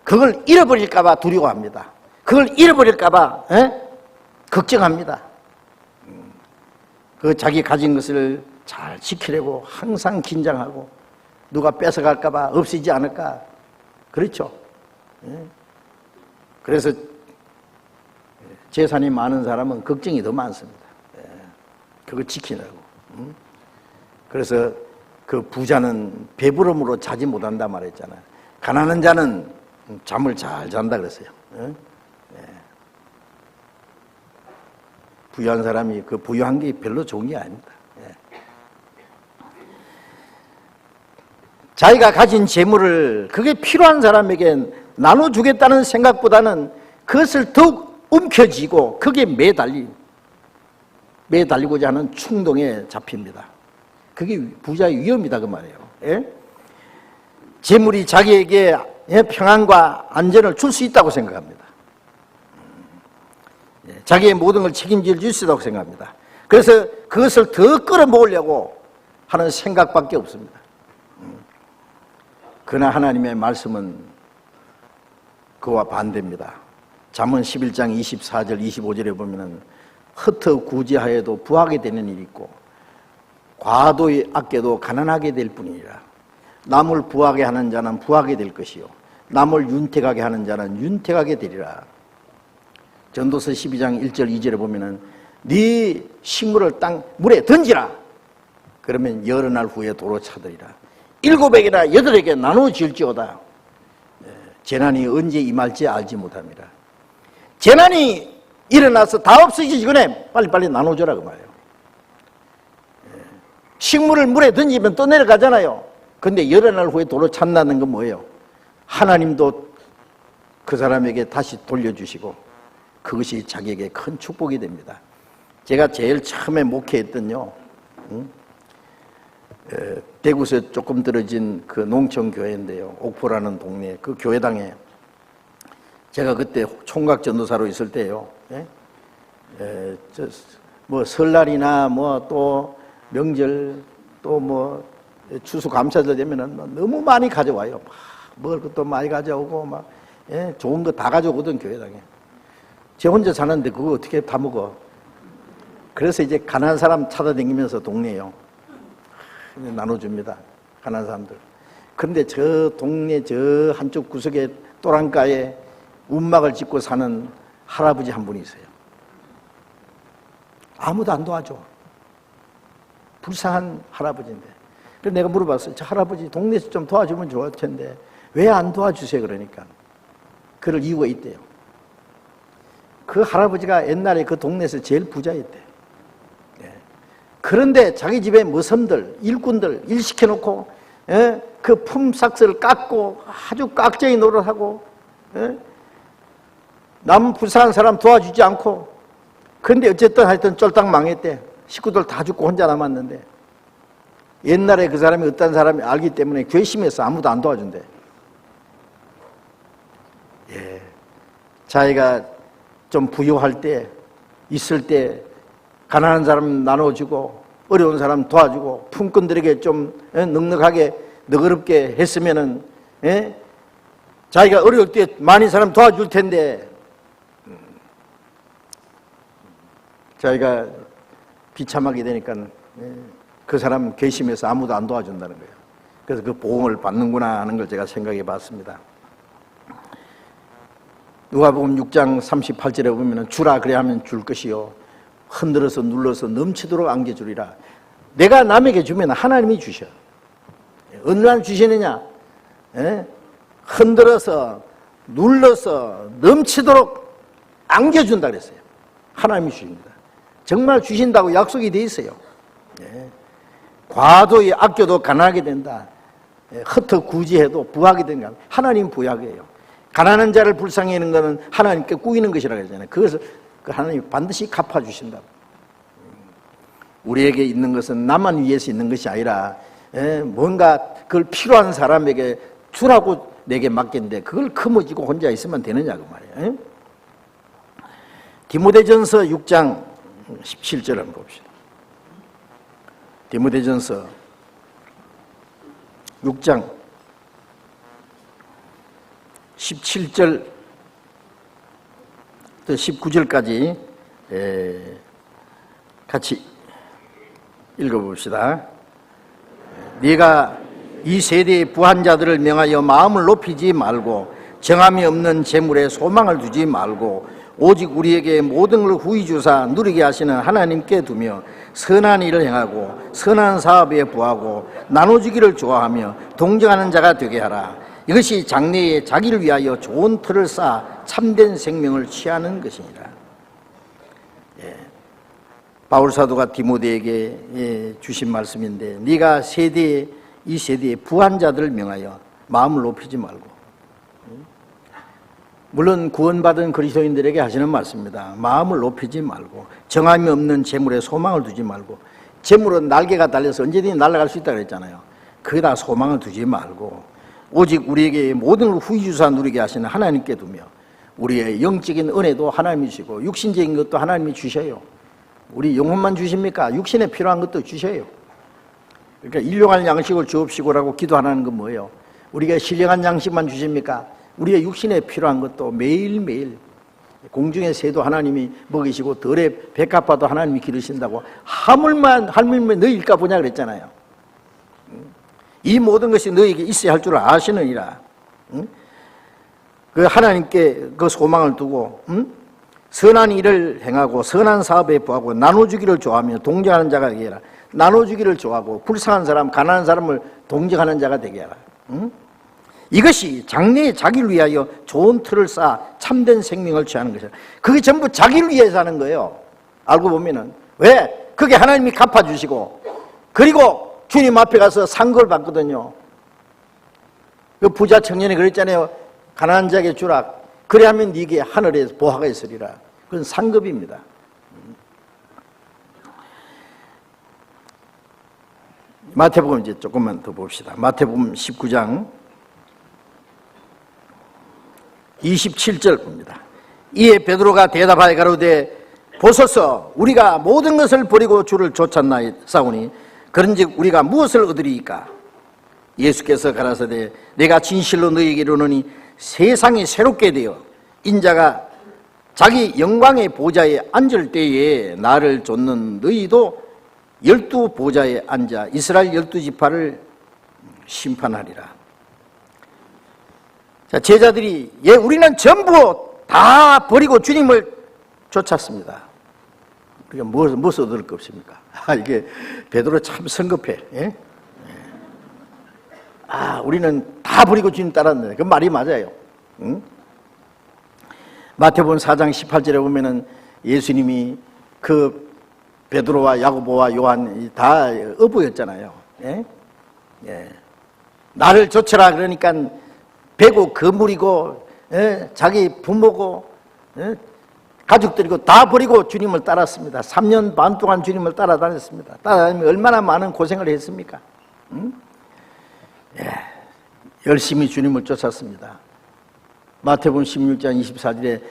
그걸 잃어버릴까봐 두려워합니다. 그걸 잃어버릴까봐 걱정합니다. 그 자기 가진 것을 잘 지키려고 항상 긴장하고 누가 뺏어갈까봐 없어지지 않을까. 그렇죠. 그래서 재산이 많은 사람은 걱정이 더 많습니다. 그거 지키려고. 그래서 그 부자는 배부름으로 자지 못한다 말했잖아요. 가난한 자는 잠을 잘 잔다 그랬어요. 부유한 사람이 그 부유한 게 별로 좋은 게 아닙니다. 자기가 가진 재물을 그게 필요한 사람에게 나눠주겠다는 생각보다는 그것을 더욱 움켜쥐고 그게 매달리고자 하는 충동에 잡힙니다. 그게 부자의 위험이다 그 말이에요. 재물이 자기에게 평안과 안전을 줄 수 있다고 생각합니다. 자기의 모든 걸 책임질 수 있다고 생각합니다. 그래서 그것을 더 끌어모으려고 하는 생각밖에 없습니다. 그러나 하나님의 말씀은 그와 반대입니다. 잠언 11장 24절 25절에 보면은 흩어구제하여도 부하게 되는 일이 있고 과도 아껴도 가난하게 될 뿐이니라. 남을 부하게 하는 자는 부하게 될 것이요 남을 윤택하게 하는 자는 윤택하게 되리라. 전도서 12장 1절 2절에 보면은 네 식물을 물에 던지라. 그러면 여러 날 후에 도로 차더리라. 7에게나 8에게 나누어 지을지어다. 재난이 언제 임할지 알지 못합니다. 재난이 일어나서 다 없어지기 전에 빨리빨리 나눠줘라 그 말이에요. 식물을 물에 던지면 또 내려가잖아요. 근데 여러 날 후에 도로 찬다는 건 뭐예요? 하나님도 그 사람에게 다시 돌려주시고 그것이 자기에게 큰 축복이 됩니다. 제가 제일 처음에 목회했던요, 대구에서 조금 떨어진 그 농촌교회인데요. 옥포라는 동네 그 교회당에 제가 그때 총각 전도사로 있을 때요. 뭐 설날이나 뭐 또 명절 또 뭐 추수감사절 되면은 너무 많이 가져와요. 먹을 것도 많이 가져오고 막 좋은 거 다 가져오거든 교회당에. 제 혼자 사는데 그거 어떻게 다 먹어? 그래서 이제 가난한 사람 찾아다니면서 동네에요. 나눠줍니다. 가난한 사람들. 그런데 저 동네 저 한쪽 구석에 또랑가에 움막을 짓고 사는 할아버지 한 분이 있어요. 아무도 안 도와줘. 불쌍한 할아버지인데. 그래서 내가 물어봤어요. 저 할아버지 동네에서 좀 도와주면 좋을 텐데 왜 안 도와주세요? 그러니까 그럴 이유가 있대요. 그 할아버지가 옛날에 그 동네에서 제일 부자였대. 그런데 자기 집에 머슴들, 일꾼들 일 시켜놓고 그 품삯을 깎고 아주 깍쟁이 노릇하고 남 불쌍한 사람 도와주지 않고. 그런데 어쨌든 하여튼 쫄딱 망했대. 식구들 다 죽고 혼자 남았는데 옛날에 그 사람이 어떤 사람이 알기 때문에 괘씸해서 아무도 안 도와준대. 자기가 좀 부유할 때 있을 때 가난한 사람 나눠주고 어려운 사람 도와주고 품꾼들에게 좀 넉넉하게 너그럽게 했으면은 자기가 어려울 때 많은 사람 도와줄 텐데 자기가 비참하게 되니까 그 사람 괘씸해서 아무도 안 도와준다는 거예요. 그래서 그 보응을 받는구나 하는 걸 제가 생각해 봤습니다. 누가복음 6장 38절에 보면 주라 그래 하면 줄 것이요 흔들어서 눌러서 넘치도록 안겨주리라. 내가 남에게 주면 하나님이 주셔. 얼마나 주시느냐? 흔들어서 눌러서 넘치도록 안겨준다 그랬어요. 하나님이 주십니다. 정말 주신다고 약속이 돼 있어요. 과도히 아껴도 가난하게 된다. 흩어 구지해도 부하게 된다. 하나님 부약이에요. 가난한 자를 불쌍히 하는 것은 하나님께 꾸이는 것이라고 했잖아요. 그것을 하나님이 반드시 갚아주신다고. 우리에게 있는 것은 나만 위해서 있는 것이 아니라 뭔가 그걸 필요한 사람에게 주라고 내게 맡겼는데 그걸 커머지고 혼자 있으면 되느냐 그 말이에요. 디모데전서 6장 17절 한번 봅시다. 디모데전서 6장 17절 또 19절까지 같이 읽어봅시다. 네가 이 세대의 부한 자들을 명하여 마음을 높이지 말고 정함이 없는 재물에 소망을 두지 말고 오직 우리에게 모든 걸 후히 주사 누리게 하시는 하나님께 두며 선한 일을 행하고 선한 사업에 부하고 나눠주기를 좋아하며 동정하는 자가 되게 하라. 이것이 장래에 자기를 위하여 좋은 틀을 쌓아 참된 생명을 취하는 것이니라. 바울 사도가 디모데에게 주신 말씀인데 네가 이 세대의 부한 자들을 명하여 마음을 높이지 말고, 물론 구원받은 그리스도인들에게 하시는 말씀입니다. 마음을 높이지 말고 정함이 없는 재물에 소망을 두지 말고. 재물은 날개가 달려서 언제든지 날아갈 수 있다고 그랬잖아요. 거기다 소망을 두지 말고 오직 우리에게 모든 걸 후히 주사 누리게 하시는 하나님께 두며 우리의 영적인 은혜도 하나님이 주시고 육신적인 것도 하나님이 주셔요. 우리 영혼만 주십니까? 육신에 필요한 것도 주셔요. 그러니까 일용할 양식을 주옵시고라고 기도하는 건 뭐예요? 우리가 신령한 양식만 주십니까? 우리의 육신에 필요한 것도 매일매일 공중의 새도 하나님이 먹이시고 들의 백합화도 하나님이 기르신다고 하물며 너희일까 보냐 그랬잖아요. 이 모든 것이 너희에게 있어야 할 줄 아시느니라. 그 하나님께 그 소망을 두고 선한 일을 행하고 선한 사업에 부하고 나눠주기를 좋아하며 동정하는 자가 되게 해라. 나눠주기를 좋아하고 불쌍한 사람, 가난한 사람을 동정하는 자가 되게 해라. 이것이 장래에 자기를 위하여 좋은 틀을 쌓아 참된 생명을 취하는 것이야. 그게 전부 자기를 위해서 하는 거예요. 알고 보면은. 왜? 그게 하나님이 갚아주시고 그리고 주님 앞에 가서 상급을 받거든요. 그 부자 청년이 그랬잖아요. 가난한 자에게 주라. 그래 하면 네게 하늘에서 보화가 있으리라. 그건 상급입니다. 마태복음 이제 조금만 더 봅시다. 마태복음 19장 27절 봅니다. 이에 베드로가 대답하여 가로되 보소서 우리가 모든 것을 버리고 주를 쫓았나이사오니 그런즉 우리가 무엇을 얻으리이까? 예수께서 가라사대 내가 진실로 너희에게 이르노니 세상이 새롭게 되어 인자가 자기 영광의 보좌에 앉을 때에 나를 좇는 너희도 12보좌에 앉아 이스라엘 12지파를 심판하리라. 자, 제자들이 우리는 전부 다 버리고 주님을 쫓았습니다. 그러니까 무엇을 얻을 거 없습니까? 이게 베드로 참 성급해. 예? 우리는 다 버리고 주님 따랐는데 그 말이 맞아요. 응? 마태복음 4장 18절에 보면은 예수님이 그 베드로와 야고보와 요한 다 어부였잖아요. 예? 예. 나를 쫓으라 그러니까 배고 그물이고 자기 부모고 가족들이고 다 버리고 주님을 따랐습니다. 3년 반 동안 주님을 따라다녔습니다. 따라다니면 얼마나 많은 고생을 했습니까? 응? 예. 열심히 주님을 쫓았습니다. 마태복음 16장 24절에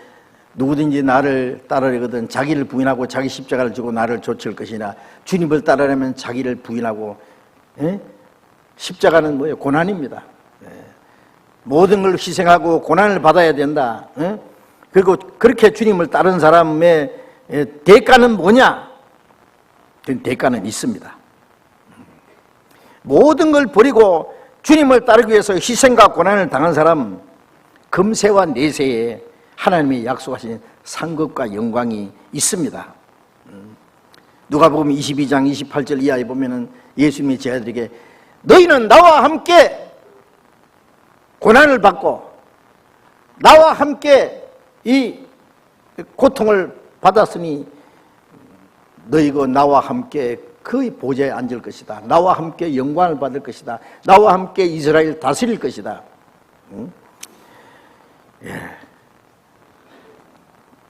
누구든지 나를 따르려거든 자기를 부인하고 자기 십자가를 지고 나를 쫓을 것이나 주님을 따르려면 자기를 부인하고 십자가는 뭐예요? 고난입니다. 모든 걸 희생하고 고난을 받아야 된다. 그리고 그렇게 주님을 따른 사람의 대가는 뭐냐? 그 대가는 있습니다. 모든 걸 버리고 주님을 따르기 위해서 희생과 고난을 당한 사람 금세와 내세에 하나님이 약속하신 상급과 영광이 있습니다. 누가복음 22장 28절 이하에 보면은 예수님이 제자들에게 너희는 나와 함께 고난을 받고 나와 함께 이 고통을 받았으니 너희가 나와 함께 그 보좌에 앉을 것이다. 나와 함께 영광을 받을 것이다. 나와 함께 이스라엘 다스릴 것이다. 예.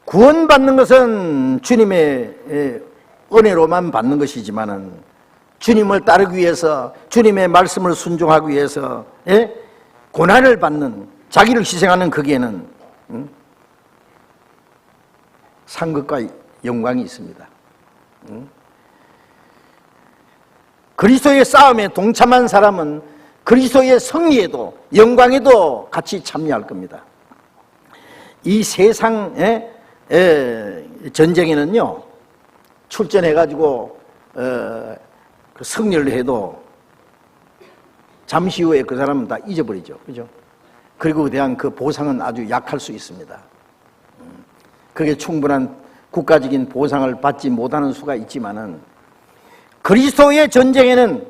구원받는 것은 주님의 은혜로만 받는 것이지만은 주님을 따르기 위해서 주님의 말씀을 순종하기 위해서 고난을 받는 자기를 희생하는 거기에는 상급과 영광이 있습니다. 그리스도의 싸움에 동참한 사람은 그리스도의 승리에도 영광에도 같이 참여할 겁니다. 이 세상의 전쟁에는요 출전해가지고 그 승리를 해도 잠시 후에 그 사람은 다 잊어버리죠, 그죠? 그리고 대한 그 보상은 아주 약할 수 있습니다. 그게 충분한 국가적인 보상을 받지 못하는 수가 있지만은 그리스도의 전쟁에는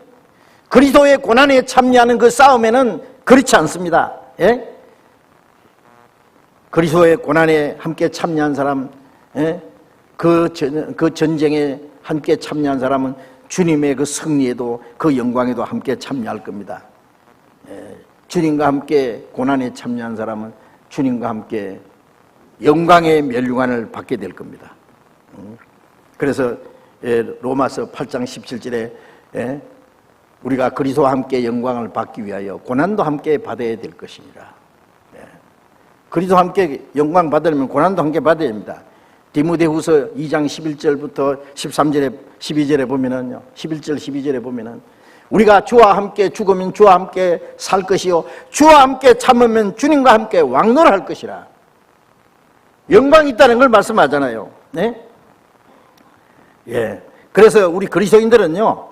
그리스도의 고난에 참여하는 그 싸움에는 그렇지 않습니다. 예? 그리스도의 고난에 함께 참여한 사람, 그 전쟁에 함께 참여한 사람은 주님의 그 승리에도 그 영광에도 함께 참여할 겁니다. 주님과 함께 고난에 참여한 사람은 주님과 함께 영광의 멸류관을 받게 될 겁니다. 그래서 로마서 8장 17절에 우리가 그리스도와 함께 영광을 받기 위하여 고난도 함께 받아야 될 것이니라. 그리스도와 함께 영광 받으려면 고난도 함께 받아야 됩니다. 디모데후서 2장 11절부터 13절에 12절에 보면은요. 11절 12절에 보면은 우리가 주와 함께 죽으면 주와 함께 살 것이요 주와 함께 참으면 주님과 함께 왕노할 것이라. 영광이 있다는 걸 말씀하잖아요. 네? 예. 그래서 우리 그리스도인들은요.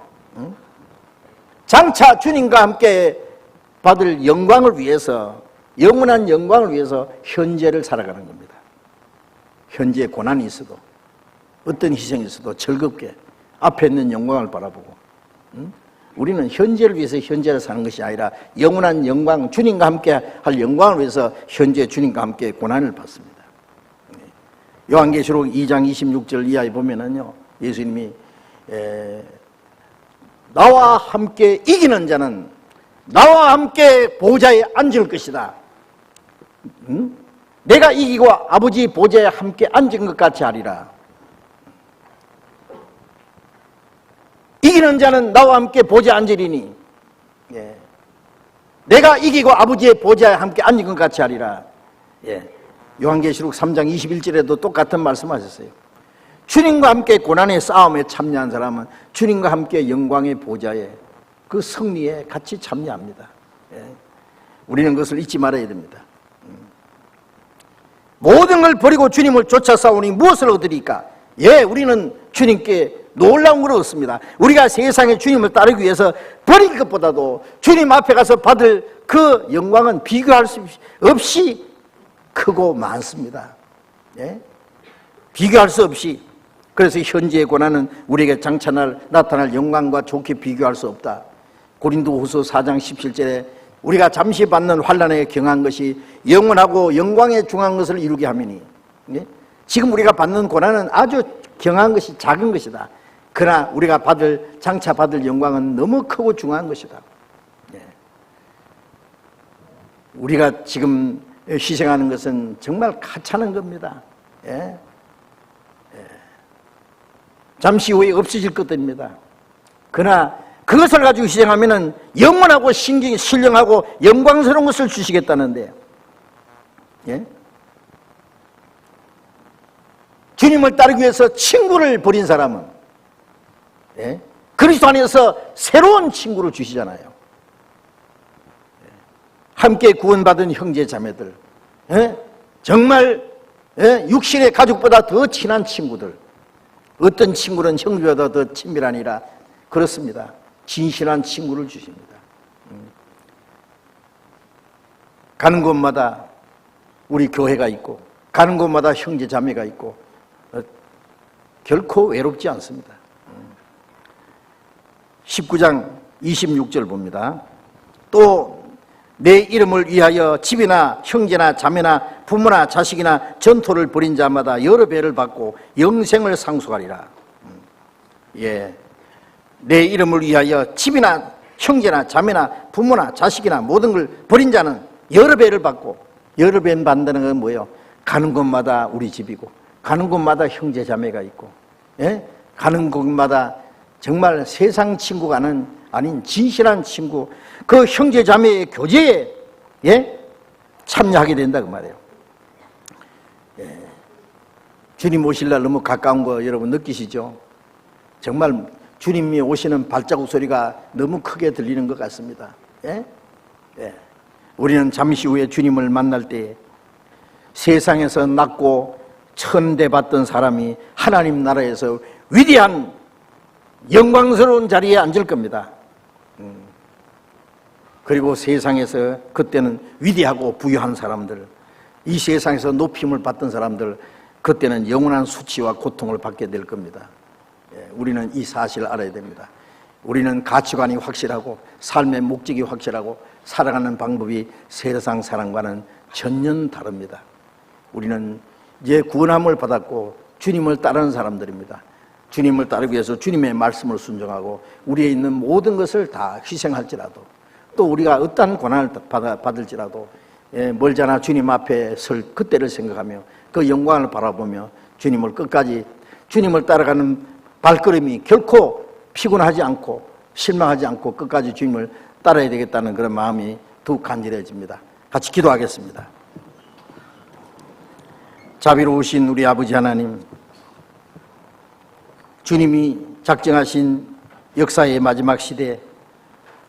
장차 주님과 함께 받을 영광을 위해서 영원한 영광을 위해서 현재를 살아가는 겁니다. 현재에 고난이 있어도 어떤 희생이 있어도 즐겁게 앞에 있는 영광을 바라보고 우리는 현재를 위해서 현재를 사는 것이 아니라 영원한 영광, 주님과 함께 할 영광을 위해서 현재 주님과 함께 고난을 받습니다. 요한계시록 2장 26절 이하에 보면은요, 예수님이 나와 함께 이기는 자는 나와 함께 보좌에 앉을 것이다. 내가 이기고 아버지 보좌에 함께 앉은 것 같이 하리라. 이기는 자는 나와 함께 보좌에 앉으리니, 예. 내가 이기고 아버지의 보좌에 함께 앉은 것 같이 하리라. 예. 요한계시록 3장 21절에도 똑같은 말씀하셨어요. 주님과 함께 고난의 싸움에 참여한 사람은 주님과 함께 영광의 보좌에, 그 승리에 같이 참여합니다. 예. 우리는 그것을 잊지 말아야 됩니다. 모든 걸 버리고 주님을 쫓아 싸우니 무엇을 얻으리까? 예, 우리는 주님께 놀라운 걸 얻습니다. 우리가 세상에 주님을 따르기 위해서 버릴 것보다도 주님 앞에 가서 받을 그 영광은 비교할 수 없이 크고 많습니다. 예? 비교할 수 없이. 그래서 현재의 고난은 우리에게 장차 나타날 영광과 좋게 비교할 수 없다. 고린도후서 4장 17절에 우리가 잠시 받는 환난에 경한 것이 영원하고 영광에 중한 것을 이루게 하미니, 예? 지금 우리가 받는 고난은 아주 경한 것이 작은 것이다. 그러나 우리가 장차 받을 영광은 너무 크고 중요한 것이다. 예. 우리가 지금 희생하는 것은 정말 하찮은 겁니다. 예. 예. 잠시 후에 없어질 것들입니다. 그러나 그것을 가지고 희생하면 영원하고 신령하고 영광스러운 것을 주시겠다는데, 예? 주님을 따르기 위해서 친구를 버린 사람은, 예? 그리스도 안에서 새로운 친구를 주시잖아요. 예? 함께 구원받은 형제 자매들, 예? 정말, 예? 육신의 가족보다 더 친한 친구들, 어떤 친구는 형제보다 더 친밀하니라. 그렇습니다. 진실한 친구를 주십니다. 가는 곳마다 우리 교회가 있고, 가는 곳마다 형제 자매가 있고, 결코 외롭지 않습니다. 19장 26절 봅니다. 또 내 이름을 위하여 집이나 형제나 자매나 부모나 자식이나 전토를 벌인 자마다 여러 배를 받고 영생을 상속하리라. 예, 내 이름을 위하여 집이나 형제나 자매나 부모나 자식이나 모든 걸 벌인 자는 여러 배를 받고, 여러 배 받는다는 건 뭐예요? 가는 곳마다 우리 집이고, 가는 곳마다 형제 자매가 있고, 예? 가는 곳마다 정말 세상 친구가 아닌 진실한 친구, 그 형제 자매의 교제에, 예? 참여하게 된다 그 말이에요. 예. 주님 오실 날 너무 가까운 거 여러분 느끼시죠? 정말 주님이 오시는 발자국 소리가 너무 크게 들리는 것 같습니다. 예? 예. 우리는 잠시 후에 주님을 만날 때 세상에서 낮고 천대받던 사람이 하나님 나라에서 위대한 영광스러운 자리에 앉을 겁니다. 그리고 세상에서 그때는 위대하고 부유한 사람들, 이 세상에서 높임을 받던 사람들, 그때는 영원한 수치와 고통을 받게 될 겁니다. 우리는 이 사실을 알아야 됩니다. 우리는 가치관이 확실하고 삶의 목적이 확실하고 살아가는 방법이 세상 사람과는 전혀 다릅니다. 우리는 이제 구원함을 받았고 주님을 따르는 사람들입니다. 주님을 따르기 위해서 주님의 말씀을 순종하고 우리에 있는 모든 것을 다 희생할지라도, 또 우리가 어떠한 고난을 받을지라도 멀잖아 주님 앞에 설 그때를 생각하며 그 영광을 바라보며 주님을 끝까지, 주님을 따라가는 발걸음이 결코 피곤하지 않고 실망하지 않고 끝까지 주님을 따라야 되겠다는 그런 마음이 더욱 간절해집니다. 같이 기도하겠습니다. 자비로우신 우리 아버지 하나님, 주님이 작정하신 역사의 마지막 시대,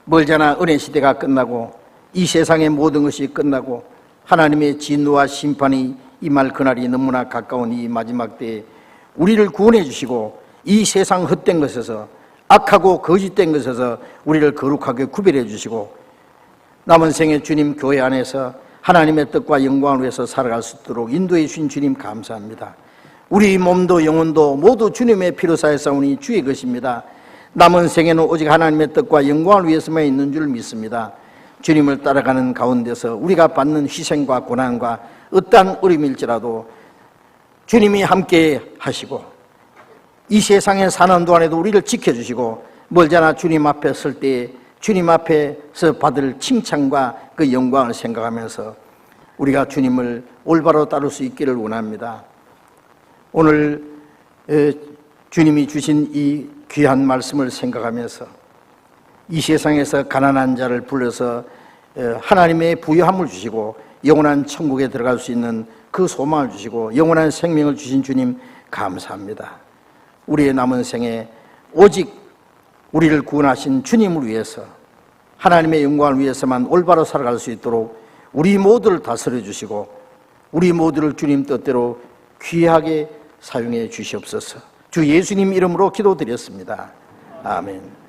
멀잖아 은혜 시대가 끝나고 이 세상의 모든 것이 끝나고 하나님의 진노와 심판이 임할 그날이 너무나 가까운 이 마지막 때에 우리를 구원해 주시고 이 세상 헛된 것에서, 악하고 거짓된 것에서 우리를 거룩하게 구별해 주시고 남은 생에 주님 교회 안에서 하나님의 뜻과 영광을 위해서 살아갈 수 있도록 인도해 주신 주님 감사합니다. 우리 몸도 영혼도 모두 주님의 피로 사했사오니 주의 것입니다. 남은 생에는 오직 하나님의 뜻과 영광을 위해서만 있는 줄 믿습니다. 주님을 따라가는 가운데서 우리가 받는 희생과 고난과 어떠한 어려움일지라도 주님이 함께 하시고 이 세상에 사는 동안에도 우리를 지켜주시고 멀잖아 주님 앞에 설 때에 주님 앞에서 받을 칭찬과 그 영광을 생각하면서 우리가 주님을 올바로 따를 수 있기를 원합니다. 오늘 주님이 주신 이 귀한 말씀을 생각하면서 이 세상에서 가난한 자를 불러서 하나님의 부유함을 주시고 영원한 천국에 들어갈 수 있는 그 소망을 주시고 영원한 생명을 주신 주님 감사합니다. 우리의 남은 생에 오직 우리를 구원하신 주님을 위해서 하나님의 영광을 위해서만 올바로 살아갈 수 있도록 우리 모두를 다스려 주시고 우리 모두를 주님 뜻대로 귀하게 사용해 주시옵소서. 주 예수님 이름으로 기도드렸습니다. 아멘.